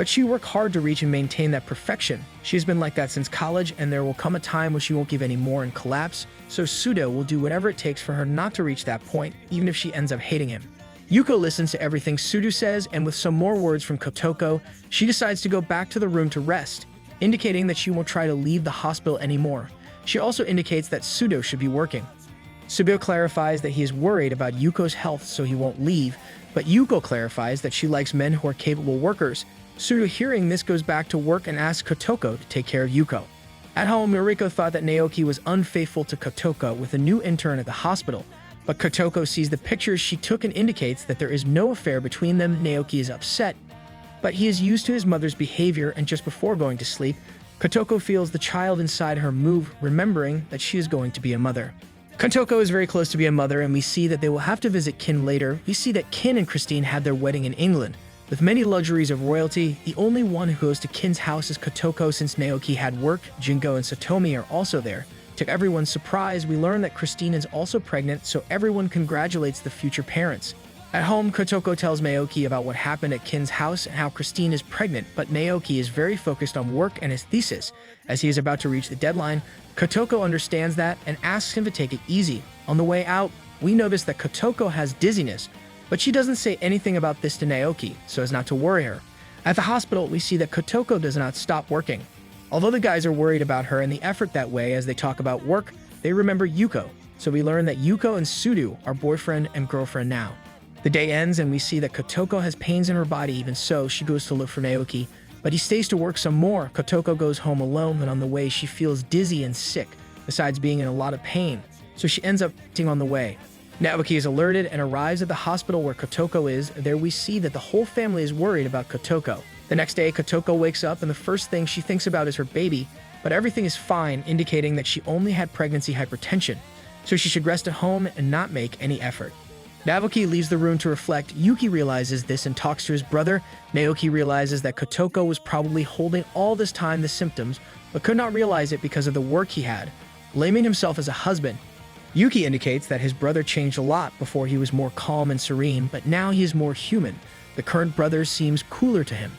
But she worked hard to reach and maintain that perfection. She has been like that since college, and there will come a time when she won't give any more and collapse, so Sudo will do whatever it takes for her not to reach that point, even if she ends up hating him. Yuko listens to everything Sudo says, and with some more words from Kotoko, she decides to go back to the room to rest, indicating that she won't try to leave the hospital anymore. She also indicates that Sudo should be working. Sudo clarifies that he is worried about Yuko's health, so he won't leave, but Yuko clarifies that she likes men who are capable workers. Sudo, hearing this, goes back to work and asks Kotoko to take care of Yuko. At home, Noriko thought that Naoki was unfaithful to Kotoko with a new intern at the hospital, but Kotoko sees the pictures she took and indicates that there is no affair between them. Naoki is upset, but he is used to his mother's behavior, and just before going to sleep, Kotoko feels the child inside her move, remembering that she is going to be a mother. Kotoko is very close to be a mother, and we see that they will have to visit Kin later. We see that Kin and Christine had their wedding in England. With many luxuries of royalty, the only one who goes to Kin's house is Kotoko since Naoki had work. Jingo and Satomi are also there. To everyone's surprise, we learn that Christine is also pregnant, so everyone congratulates the future parents. At home, Kotoko tells Naoki about what happened at Kin's house and how Christine is pregnant, but Naoki is very focused on work and his thesis. As he is about to reach the deadline, Kotoko understands that and asks him to take it easy. On the way out, we notice that Kotoko has dizziness, but she doesn't say anything about this to Naoki, so as not to worry her. At the hospital, we see that Kotoko does not stop working. Although the guys are worried about her and the effort that way as they talk about work, they remember Yuko, so we learn that Yuko and Sudo are boyfriend and girlfriend now. The day ends and we see that Kotoko has pains in her body. Even so, she goes to look for Naoki, but he stays to work some more. Kotoko goes home alone, and on the way she feels dizzy and sick, besides being in a lot of pain, so she ends up fainting on the way. Naoki is alerted and arrives at the hospital where Kotoko is. There we see that the whole family is worried about Kotoko. The next day, Kotoko wakes up and the first thing she thinks about is her baby, but everything is fine, indicating that she only had pregnancy hypertension, so she should rest at home and not make any effort. Naoki leaves the room to reflect. Yuki realizes this and talks to his brother. Naoki realizes that Kotoko was probably holding all this time the symptoms, but could not realize it because of the work he had, blaming himself as a husband. Yuki indicates that his brother changed a lot. Before he was more calm and serene, but now he is more human. The current brother seems cooler to him.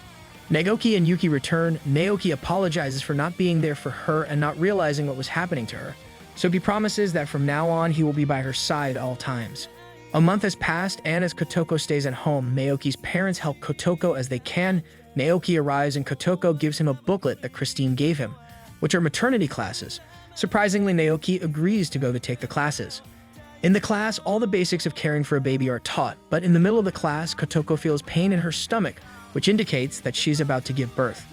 Naoki and Yuki return. Naoki apologizes for not being there for her and not realizing what was happening to her, so he promises that from now on he will be by her side at all times. A month has passed, and as Kotoko stays at home, Naoki's parents help Kotoko as they can. Naoki arrives and Kotoko gives him a booklet that Christine gave him, which are maternity classes. Surprisingly, Naoki agrees to go to take the classes. In the class, all the basics of caring for a baby are taught, but in the middle of the class, Kotoko feels pain in her stomach, which indicates that she's about to give birth.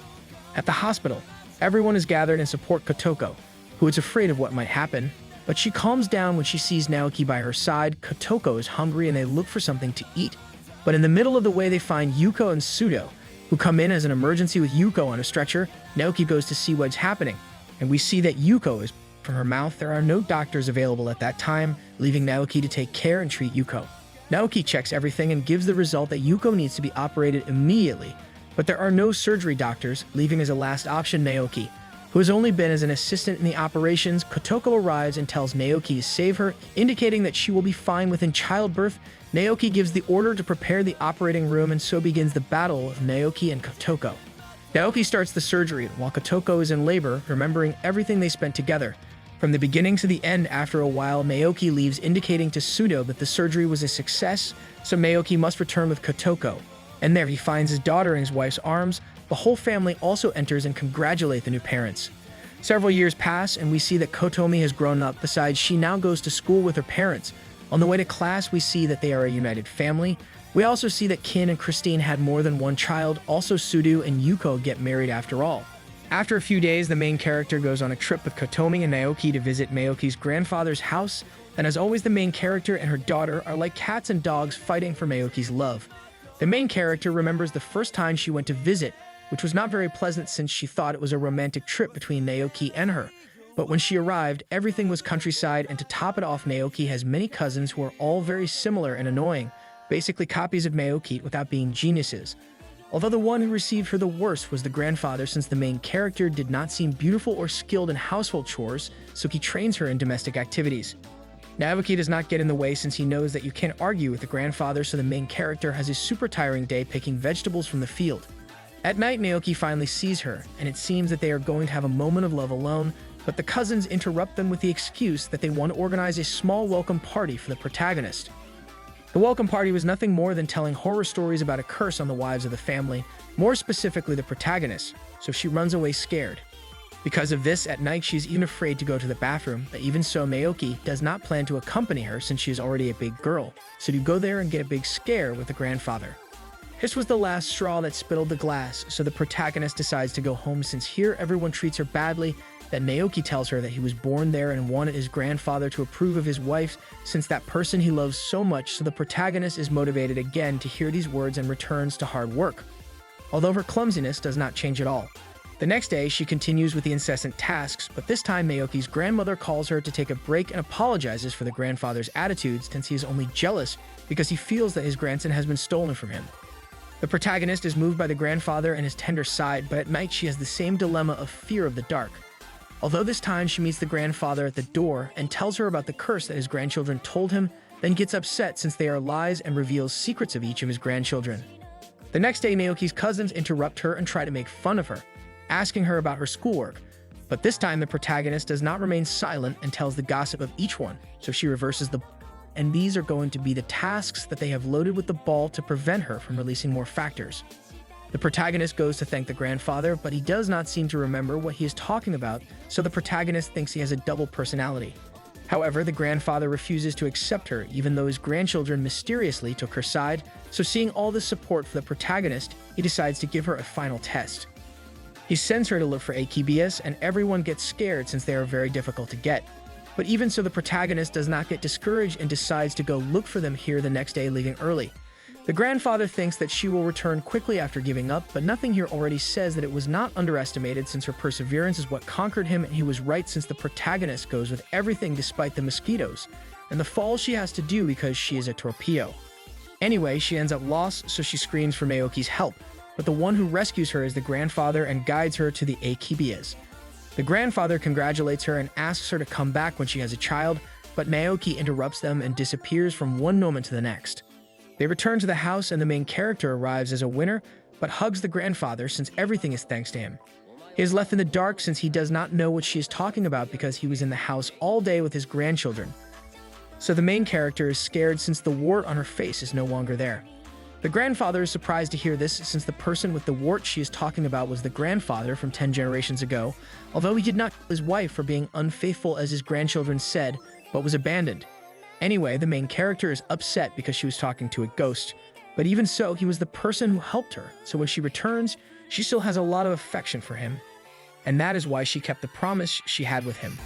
At the hospital, everyone is gathered and support Kotoko, who is afraid of what might happen. But she calms down when she sees Naoki by her side. Kotoko is hungry and they look for something to eat. But in the middle of the way, they find Yuko and Sudo, who come in as an emergency with Yuko on a stretcher. Naoki goes to see what's happening, and we see that Yuko is from her mouth. There are no doctors available at that time, leaving Naoki to take care and treat Yuko. Naoki checks everything and gives the result that Yuko needs to be operated immediately, but there are no surgery doctors, leaving as a last option Naoki, who has only been as an assistant in the operations. Kotoko arrives and tells Naoki to save her, indicating that she will be fine within childbirth. Naoki gives the order to prepare the operating room, and so begins the battle of Naoki and Kotoko. Naoki starts the surgery while Kotoko is in labor, remembering everything they spent together. From the beginning to the end, after a while, Naoki leaves, indicating to Sudo that the surgery was a success, so Naoki must return with Kotoko. And there he finds his daughter in his wife's arms. The whole family also enters and congratulate the new parents. Several years pass, and we see that Kotomi has grown up. Besides, she now goes to school with her parents. On the way to class, we see that they are a united family. We also see that Kin and Christine had more than one child. Also, Sudo and Yuko get married after all. After a few days, the main character goes on a trip with Kotomi and Naoki to visit Naoki's grandfather's house. And as always, the main character and her daughter are like cats and dogs fighting for Naoki's love. The main character remembers the first time she went to visit, which was not very pleasant since she thought it was a romantic trip between Naoki and her. But when she arrived, everything was countryside, and to top it off, Naoki has many cousins who are all very similar and annoying, basically copies of Naoki without being geniuses. Although the one who received her the worst was the grandfather, since the main character did not seem beautiful or skilled in household chores, so he trains her in domestic activities. Naoki does not get in the way since he knows that you can't argue with the grandfather, so the main character has a super tiring day picking vegetables from the field. At night, Naoki finally sees her, and it seems that they are going to have a moment of love alone, but the cousins interrupt them with the excuse that they want to organize a small welcome party for the protagonist. The welcome party was nothing more than telling horror stories about a curse on the wives of the family, more specifically the protagonist, so she runs away scared. Because of this, at night she is even afraid to go to the bathroom, but even so, Naoki does not plan to accompany her since she is already a big girl, so to go there and get a big scare with the grandfather. This was the last straw that spilled the glass, so the protagonist decides to go home since here everyone treats her badly, that Naoki tells her that he was born there and wanted his grandfather to approve of his wife since that person he loves so much, so the protagonist is motivated again to hear these words and returns to hard work. Although her clumsiness does not change at all. The next day, she continues with the incessant tasks, but this time Naoki's grandmother calls her to take a break and apologizes for the grandfather's attitudes since he is only jealous because he feels that his grandson has been stolen from him. The protagonist is moved by the grandfather and his tender side, but at night she has the same dilemma of fear of the dark. Although this time she meets the grandfather at the door and tells her about the curse that his grandchildren told him, then gets upset since they are lies and reveals secrets of each of his grandchildren. The next day, Naoki's cousins interrupt her and try to make fun of her, asking her about her schoolwork. But this time, the protagonist does not remain silent and tells the gossip of each one, so she reverses the and these are going to be the tasks that they have loaded with the ball to prevent her from releasing more factors. The protagonist goes to thank the grandfather, but he does not seem to remember what he is talking about, so the protagonist thinks he has a double personality. However, the grandfather refuses to accept her, even though his grandchildren mysteriously took her side, so seeing all this support for the protagonist, he decides to give her a final test. He sends her to look for Itakiss, and everyone gets scared since they are very difficult to get. But even so, the protagonist does not get discouraged and decides to go look for them here the next day, leaving early. The grandfather thinks that she will return quickly after giving up, but nothing here already says that it was not underestimated since her perseverance is what conquered him, and he was right since the protagonist goes with everything despite the mosquitoes, and the fall she has to do because she is a torpedo. Anyway, she ends up lost, so she screams for Naoki's help, but the one who rescues her is the grandfather and guides her to the Itakiss. The grandfather congratulates her and asks her to come back when she has a child, but Naoki interrupts them and disappears from one moment to the next. They return to the house and the main character arrives as a winner, but hugs the grandfather since everything is thanks to him. He is left in the dark since he does not know what she is talking about because he was in the house all day with his grandchildren. So the main character is scared since the wart on her face is no longer there. The grandfather is surprised to hear this since the person with the wart she is talking about was the grandfather from 10 generations ago, although he did not kill his wife for being unfaithful as his grandchildren said, but was abandoned. Anyway, the main character is upset because she was talking to a ghost, but even so, he was the person who helped her, so when she returns, she still has a lot of affection for him, and that is why she kept the promise she had with him.